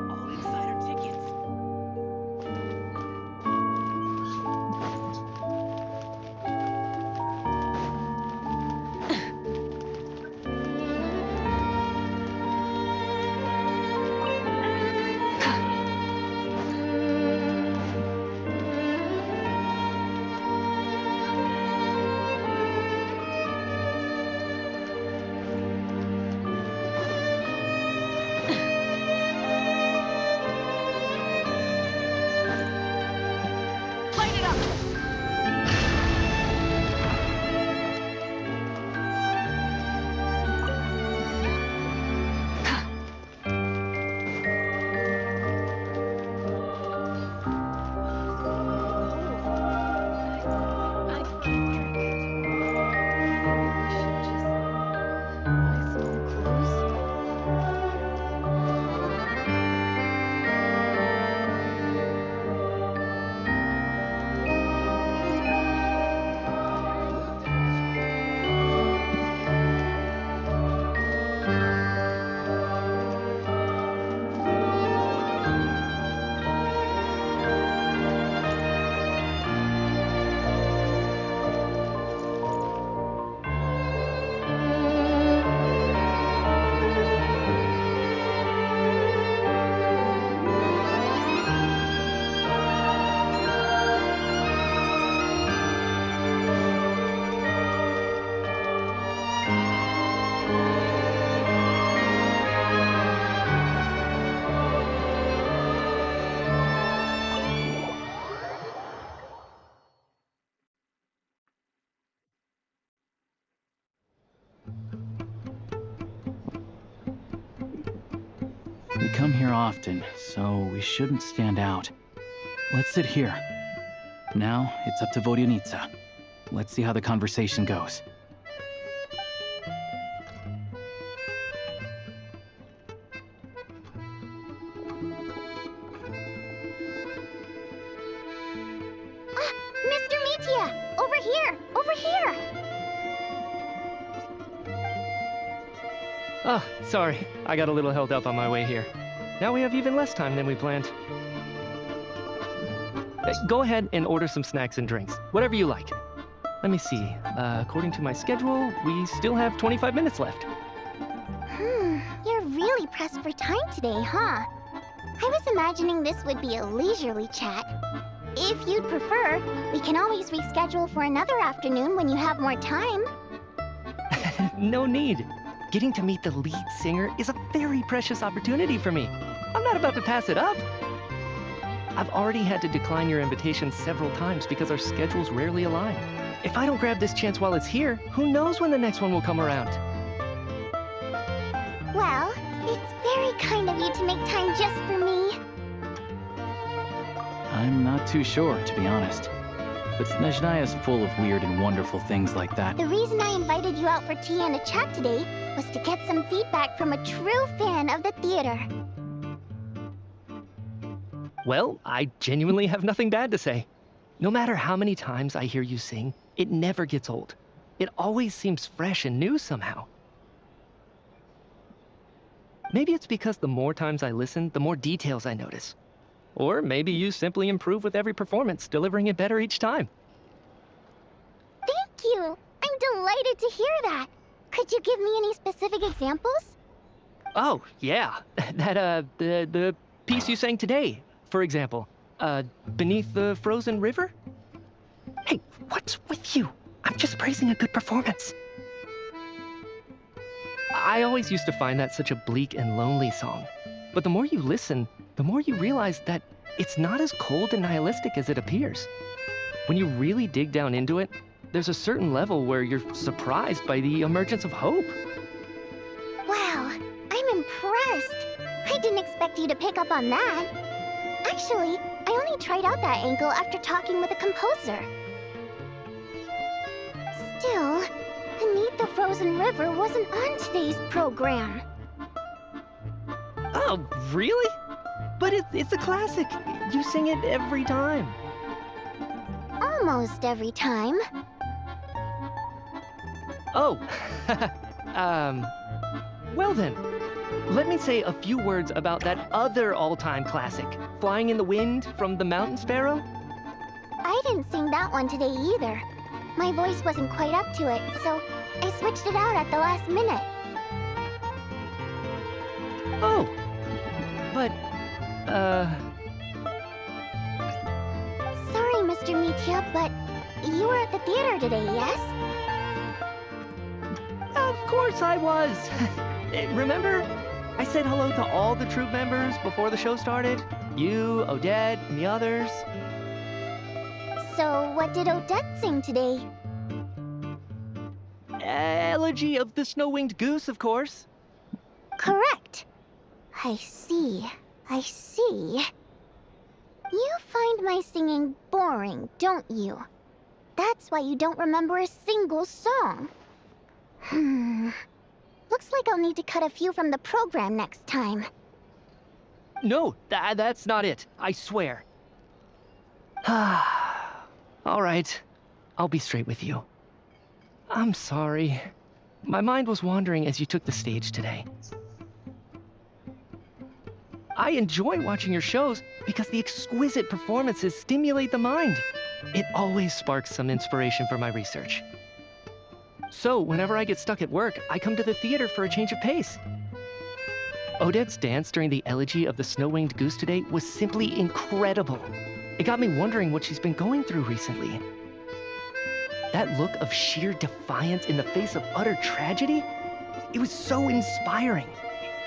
F: All insider tickets. Light it up!
G: We come here often, so we shouldn't stand out. Let's sit here. Now, it's up to Vodyanitsa. Let's see how the conversation goes.
B: Mr. Mitya! Over here! Over here!
J: Ah, sorry. I got a little held up on my way here. Now we have even less time than we planned. Go ahead and order some snacks and drinks. Whatever you like. Let me see. According to my schedule, we still have 25 minutes left.
B: pressed for time today, huh? I was imagining this would be a leisurely chat. If you'd prefer, we can always reschedule for another afternoon when you have more time.
J: No need. Getting to meet the lead singer is a very precious opportunity for me. I'm not about to pass it up. I've already had to decline your invitation several times because our schedules rarely align. If I don't grab this chance while it's here, who knows when the next one will come around?
B: Well, it's very kind of you to make time just for me.
G: I'm not too sure, to be honest. But Snezhnaya is full of weird and wonderful things like that.
B: The reason I invited you out for tea and a chat today was to get some feedback from a true fan of the theater.
J: Well, I genuinely have nothing bad to say. No matter how many times I hear you sing, it never gets old. It always seems fresh and new somehow. Maybe it's because the more times I listen, the more details I notice. Or maybe you simply improve with every performance, delivering it better each time.
B: Thank you! I'm delighted to hear that. Could you give me any specific examples?
J: Oh, yeah. The piece you sang today, for example. Beneath the Frozen River? Hey, what's with you? I'm just praising a good performance. I always used to find that such a bleak and lonely song. But the more you listen, the more you realize that it's not as cold and nihilistic as it appears. When you really dig down into it, there's a certain level where you're surprised by the emergence of hope.
B: Wow, I'm impressed. I didn't expect you to pick up on that. Actually, I only tried out that angle after talking with a composer. Still, Beneath the Frozen River wasn't on today's program.
J: Oh, really? But it's a classic. You sing it every time.
B: Almost every time.
J: Oh, well then, let me say a few words about that other all-time classic, Flying in the Wind from the Mountain Sparrow.
B: I didn't sing that one today either. My voice wasn't quite up to it, so I switched it out at the last minute.
J: Oh, but,
B: Sorry, Mr. Mitya, but you were at the theater today, yes?
J: Of course I was. Remember? I said hello to all the troupe members before the show started. You, Odette, and the others.
B: So, what did Odette sing today?
J: Elegy of the Snow-Winged Goose, of course.
B: Correct. I see. I see. You find my singing boring, don't you? That's why you don't remember a single song. Looks like I'll need to cut a few from the program next time.
J: No, that's not it. I swear. All right. I'll be straight with you. I'm sorry. My mind was wandering as you took the stage today. I enjoy watching your shows because the exquisite performances stimulate the mind. It always sparks some inspiration for my research. So, whenever I get stuck at work, I come to the theater for a change of pace. Odette's dance during the Elegy of the Snow-Winged Goose today was simply incredible. It got me wondering what she's been going through recently. That look of sheer defiance in the face of utter tragedy, it was so inspiring.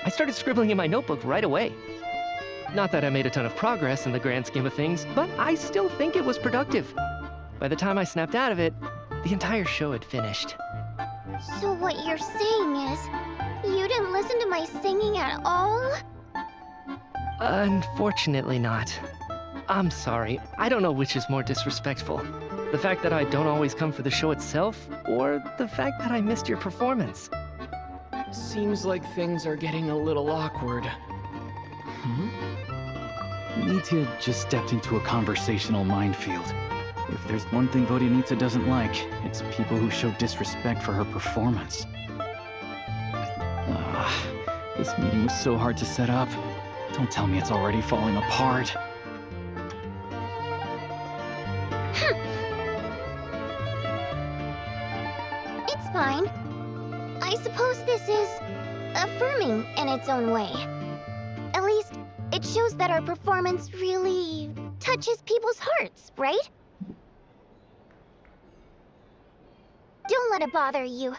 J: I started scribbling in my notebook right away. Not that I made a ton of progress in the grand scheme of things, but I still think it was productive. By the time I snapped out of it, the entire show had finished.
B: So what you're saying is, you didn't listen to my singing at all?
J: Unfortunately not. I'm sorry, I don't know which is more disrespectful. The fact that I don't always come for the show itself, or the fact that I missed your performance.
I: Seems like things are getting a little awkward.
G: Nitya just stepped into a conversational minefield. If there's one thing Vodyanitsa doesn't like, it's people who show disrespect for her performance. This meeting was so hard to set up. Don't tell me it's already falling apart.
B: It's fine. I suppose this is affirming in its own way. At least, it shows that our performance really touches people's hearts, right? Don't let it bother you.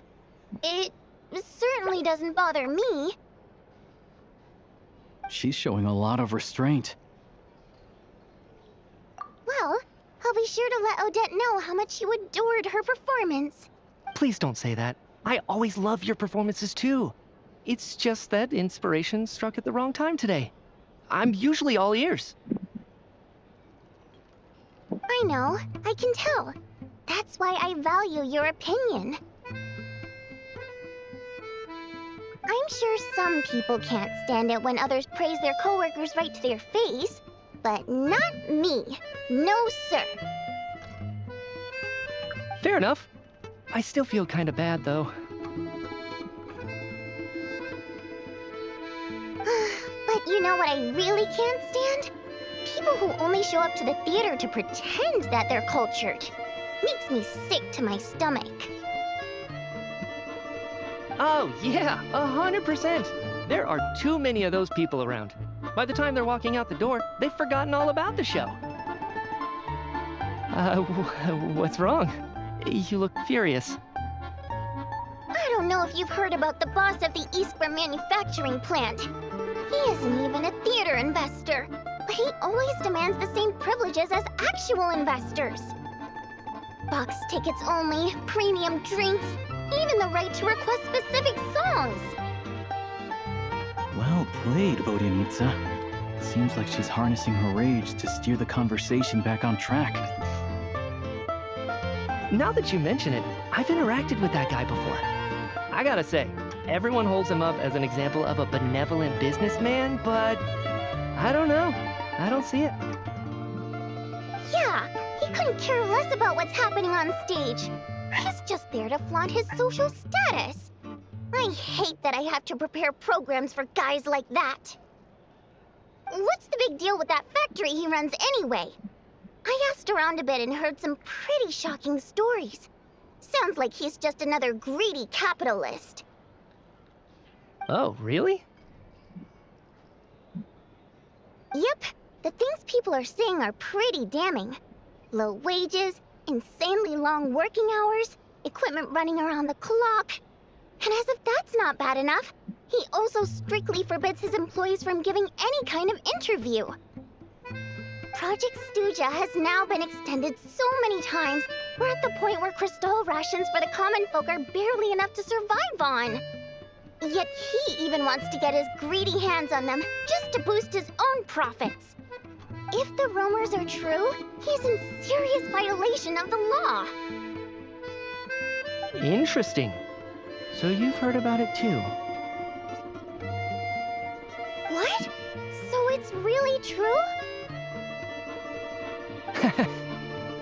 B: It certainly doesn't bother me.
G: She's showing a lot of restraint.
B: Well, I'll be sure to let Odette know how much you adored her performance.
J: Please don't say that. I always love your performances too. It's just that inspiration struck at the wrong time today. I'm usually all ears.
B: I know, I can tell. That's why I value your opinion. I'm sure some people can't stand it when others praise their coworkers right to their face, but not me. No, sir.
J: Fair enough. I still feel kinda bad though.
B: But you know what I really can't stand? People who only show up to the theater to pretend that they're cultured. Makes me sick to my stomach.
J: Oh yeah, 100%. There are too many of those people around. By the time they're walking out the door, they've forgotten all about the show. What's wrong? You look furious.
B: I don't know if you've heard about the boss of the Iskra manufacturing plant. He isn't even a theater investor, but he always demands the same privileges as actual investors. Box tickets only, premium drinks, even the right to request specific songs.
G: Well played, Vodyanitsa. Seems like she's harnessing her rage to steer the conversation back on track.
J: Now that you mention it, I've interacted with that guy before. I gotta say, everyone holds him up as an example of a benevolent businessman, but I don't know. I don't see it.
B: Yeah, he couldn't care less about what's happening on stage. He's just there to flaunt his social status. I hate that I have to prepare programs for guys like that. What's the big deal with that factory he runs anyway? I asked around a bit and heard some pretty shocking stories. Sounds like he's just another greedy capitalist.
J: Oh, really?
B: Yep, the things people are saying are pretty damning. Low wages, insanely long working hours, equipment running around the clock. And as if that's not bad enough, he also strictly forbids his employees from giving any kind of interview. Project Stuja has now been extended so many times, we're at the point where crystal rations for the common folk are barely enough to survive on. Yet he even wants to get his greedy hands on them just to boost his own profits. If the rumors are true, he's in serious violation of the law.
J: Interesting. So you've heard about it too.
B: What? So it's really true?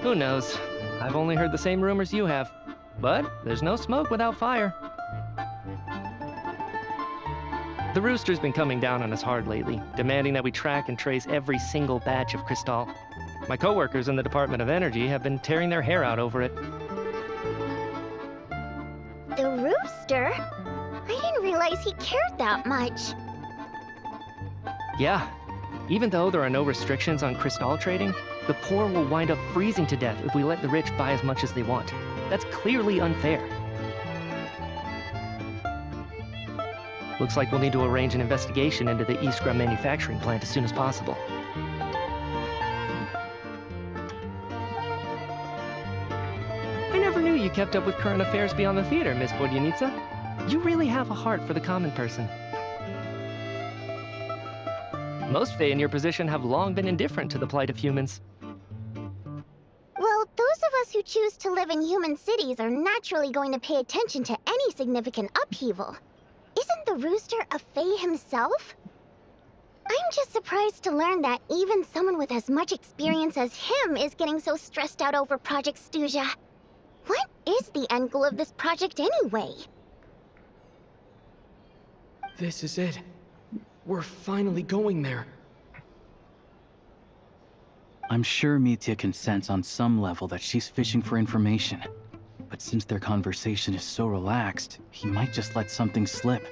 J: Who knows? I've only heard the same rumors you have. But there's no smoke without fire. The Rooster's been coming down on us hard lately, demanding that we track and trace every single batch of Crystal. My coworkers in the Department of Energy have been tearing their hair out over it.
B: The Rooster? I didn't realize he cared that much.
J: Yeah. Even though there are no restrictions on Crystal trading, the poor will wind up freezing to death if we let the rich buy as much as they want. That's clearly unfair. Looks like we'll need to arrange an investigation into the Iskra manufacturing plant as soon as possible. I never knew you kept up with current affairs beyond the theater, Miss Vodyanitsa. You really have a heart for the common person. Most Fae in your position have long been indifferent to the plight of humans.
B: Well, those of us who choose to live in human cities are naturally going to pay attention to any significant upheaval. Isn't the Rooster a Fae himself? I'm just surprised to learn that even someone with as much experience as him is getting so stressed out over Project Stuja. What is the end goal of this project anyway?
I: This is it. We're finally going there.
G: I'm sure Mitya can sense on some level that she's fishing for information. But since their conversation is so relaxed, he might just let something slip.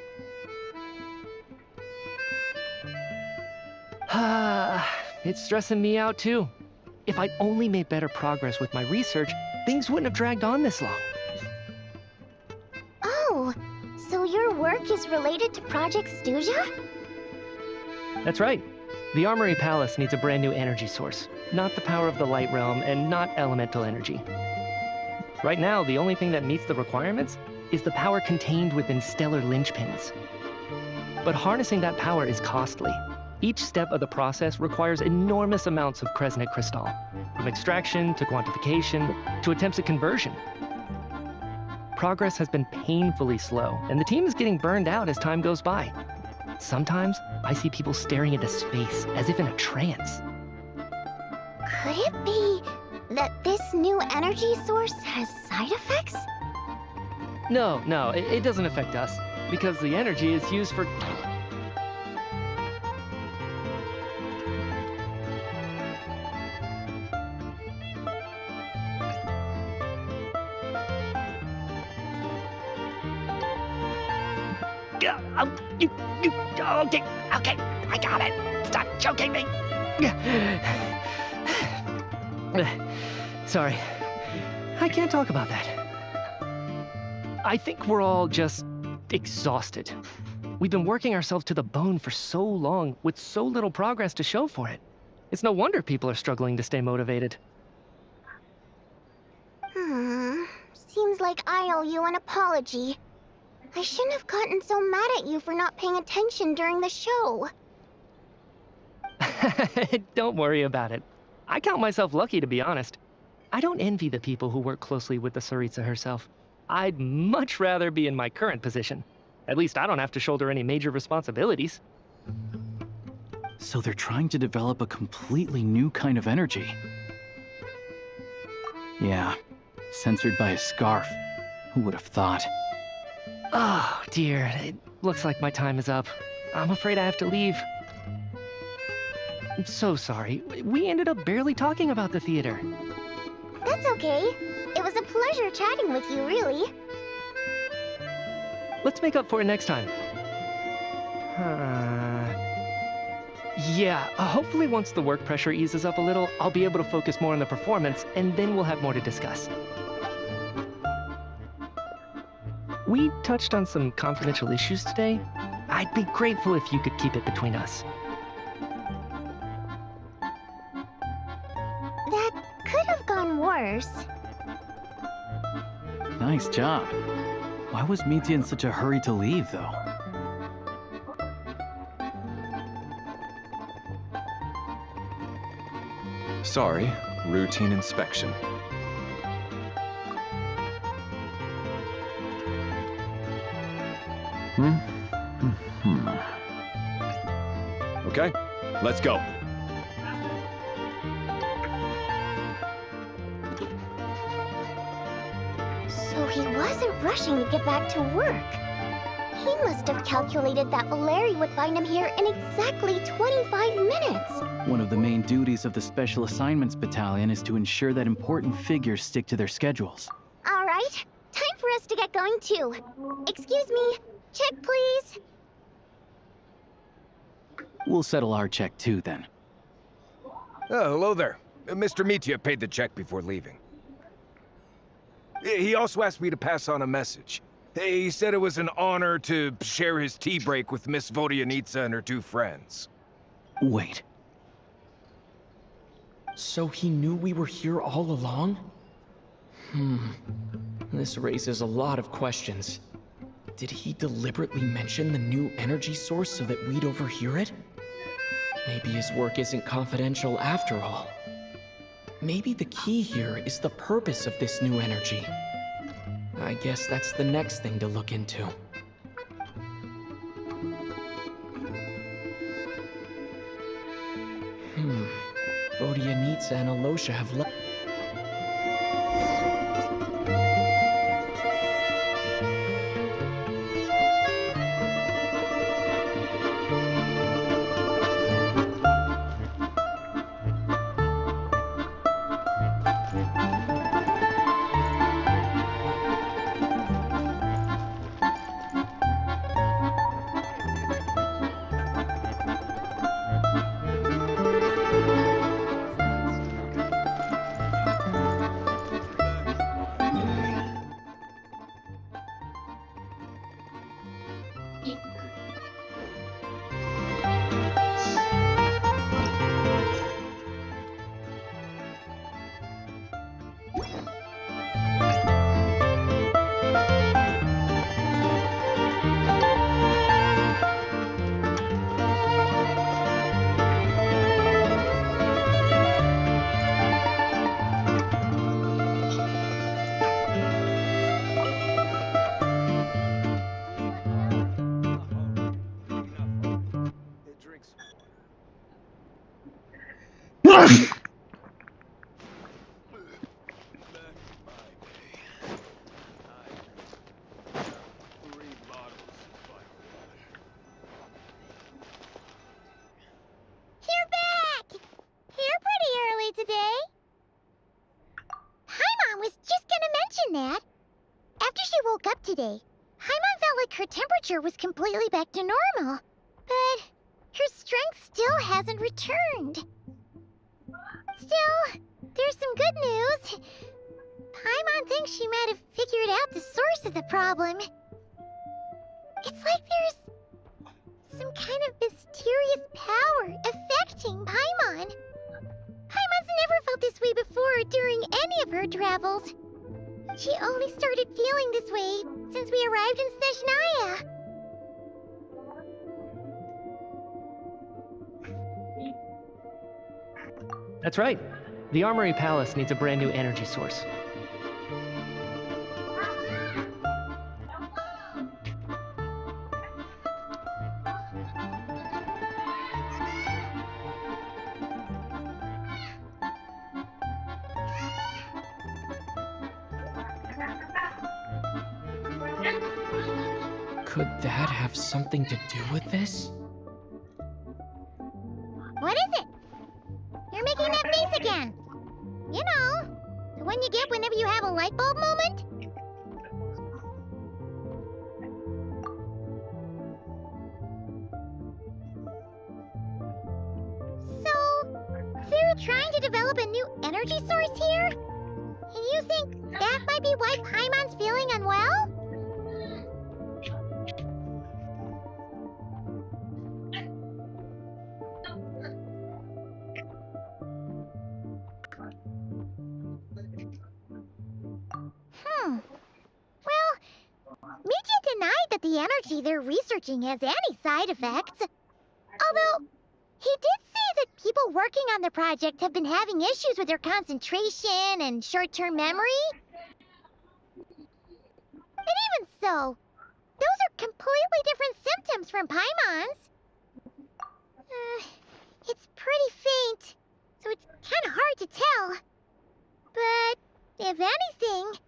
J: it's stressing me out too. If I'd only made better progress with my research, things wouldn't have dragged on this long.
B: Oh, so your work is related to Project Snezhnaya?
J: That's right. The Armory Palace needs a brand new energy source. Not the power of the Light Realm and not elemental energy. Right now, the only thing that meets the requirements is the power contained within stellar linchpins. But harnessing that power is costly. Each step of the process requires enormous amounts of Kresnet crystal, from extraction to quantification to attempts at conversion. Progress has been painfully slow, and the team is getting burned out as time goes by. Sometimes, I see people staring into space as if in a trance.
B: Could it be that this new energy source has side effects?
J: No, it doesn't affect us, because the energy is used for... Okay, I got it. Stop choking me. Sorry, I can't talk about that. I think we're all just exhausted. We've been working ourselves to the bone for so long with so little progress to show for it. It's no wonder people are struggling to stay motivated.
B: Seems like I owe you an apology. I shouldn't have gotten so mad at you for not paying attention during the show.
J: Don't worry about it. I count myself lucky, to be honest. I don't envy the people who work closely with the Tsaritsa herself. I'd much rather be in my current position. At least I don't have to shoulder any major responsibilities.
G: So they're trying to develop a completely new kind of energy. Yeah, censored by a scarf. Who would have thought?
J: Oh, dear. It looks like my time is up. I'm afraid I have to leave. I'm so sorry. We ended up barely talking about the theater.
B: That's okay. It was a pleasure chatting with you, really.
J: Let's make up for it next time. Yeah, hopefully once the work pressure eases up a little, I'll be able to focus more on the performance, and then we'll have more to discuss. We touched on some confidential issues today. I'd be grateful if you could keep it between us.
B: That could have gone worse.
G: Nice job. Why was Mitya in such a hurry to leave, though?
K: Sorry, routine inspection. Okay, let's go.
B: So he wasn't rushing to get back to work. He must have calculated that Valeri would find him here in exactly 25 minutes.
G: One of the main duties of the Special Assignments Battalion is to ensure that important figures stick to their schedules.
B: All right, time for us to get going too. Excuse me, check please.
G: We'll settle our check too, then.
L: Oh, hello there. Mr. Mitya paid the check before leaving. He also asked me to pass on a message. He said it was an honor to share his tea break with Miss Vodyanitsa and her two friends.
G: Wait.
I: So he knew we were here all along? This raises a lot of questions. Did he deliberately mention the new energy source so that we'd overhear it? Maybe his work isn't confidential after all. Maybe the key here is the purpose of this new energy. I guess that's the next thing to look into. Vodyanitsa and Alosha have left.
B: You're back! You're pretty early today. Paimon was just gonna mention that. After she woke up today, Paimon felt like her temperature was completely back to normal. But her strength still hasn't returned. Still, there's some good news. Paimon thinks she might have figured out the source of the problem. It's like there's some kind of mysterious power affecting Paimon. Paimon's never felt this way before during any of her travels. She only started feeling this way since we arrived in Snezhnaya.
J: That's right. The Armory Palace needs a brand new energy source.
I: Could that have something to do with this?
B: What is it? You're making that face again. You know, the one you get whenever you have a light bulb moment? So, they're trying to develop a new energy source here? And you think that might be why Paimon's feeling unwell? Well, Michi denied that the energy they're researching has any side effects. Although, he did say that people working on the project have been having issues with their concentration and short-term memory. And even so, those are completely different symptoms from Paimon's. It's pretty faint, so it's kind of hard to tell. But, if anything,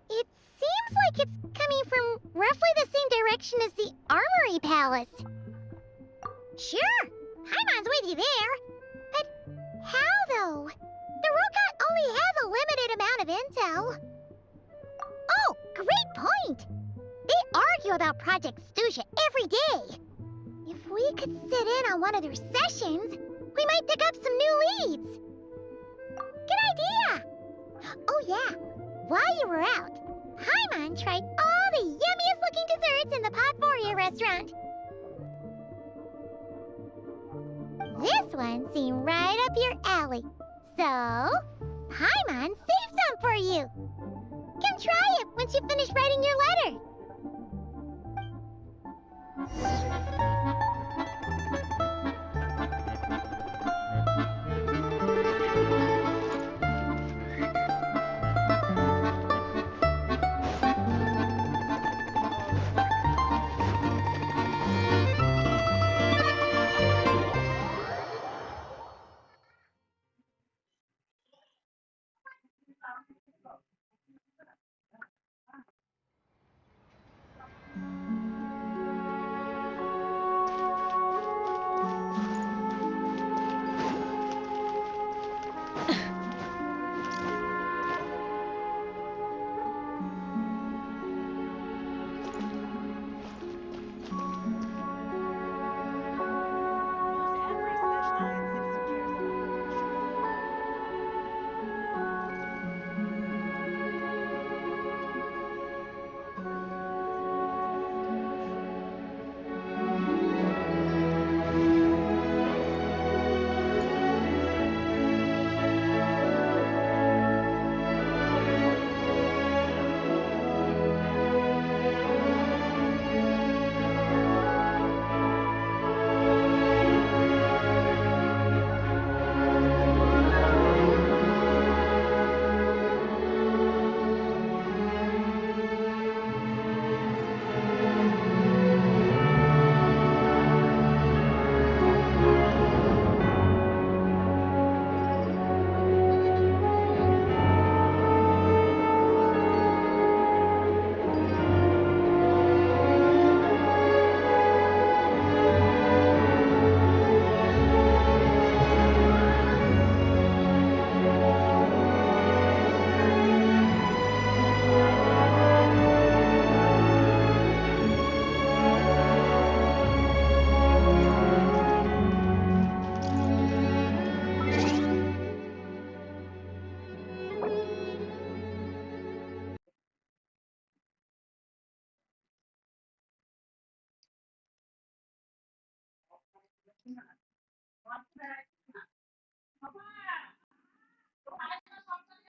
B: it seems like it's coming from roughly the same direction as the Armory Palace. Sure, Paimon's with you there. But how, though? The robot only has a limited amount of intel. Oh, great point! They argue about Project Stuja every day. If we could sit in on one of their sessions, we might pick up some new leads. Good idea! Oh yeah, while you were out, Paimon tried all the yummiest looking desserts in the Potvoria restaurant. This one seemed right up your alley. So, Paimon saved some for you. Come try it once you finish writing your letter.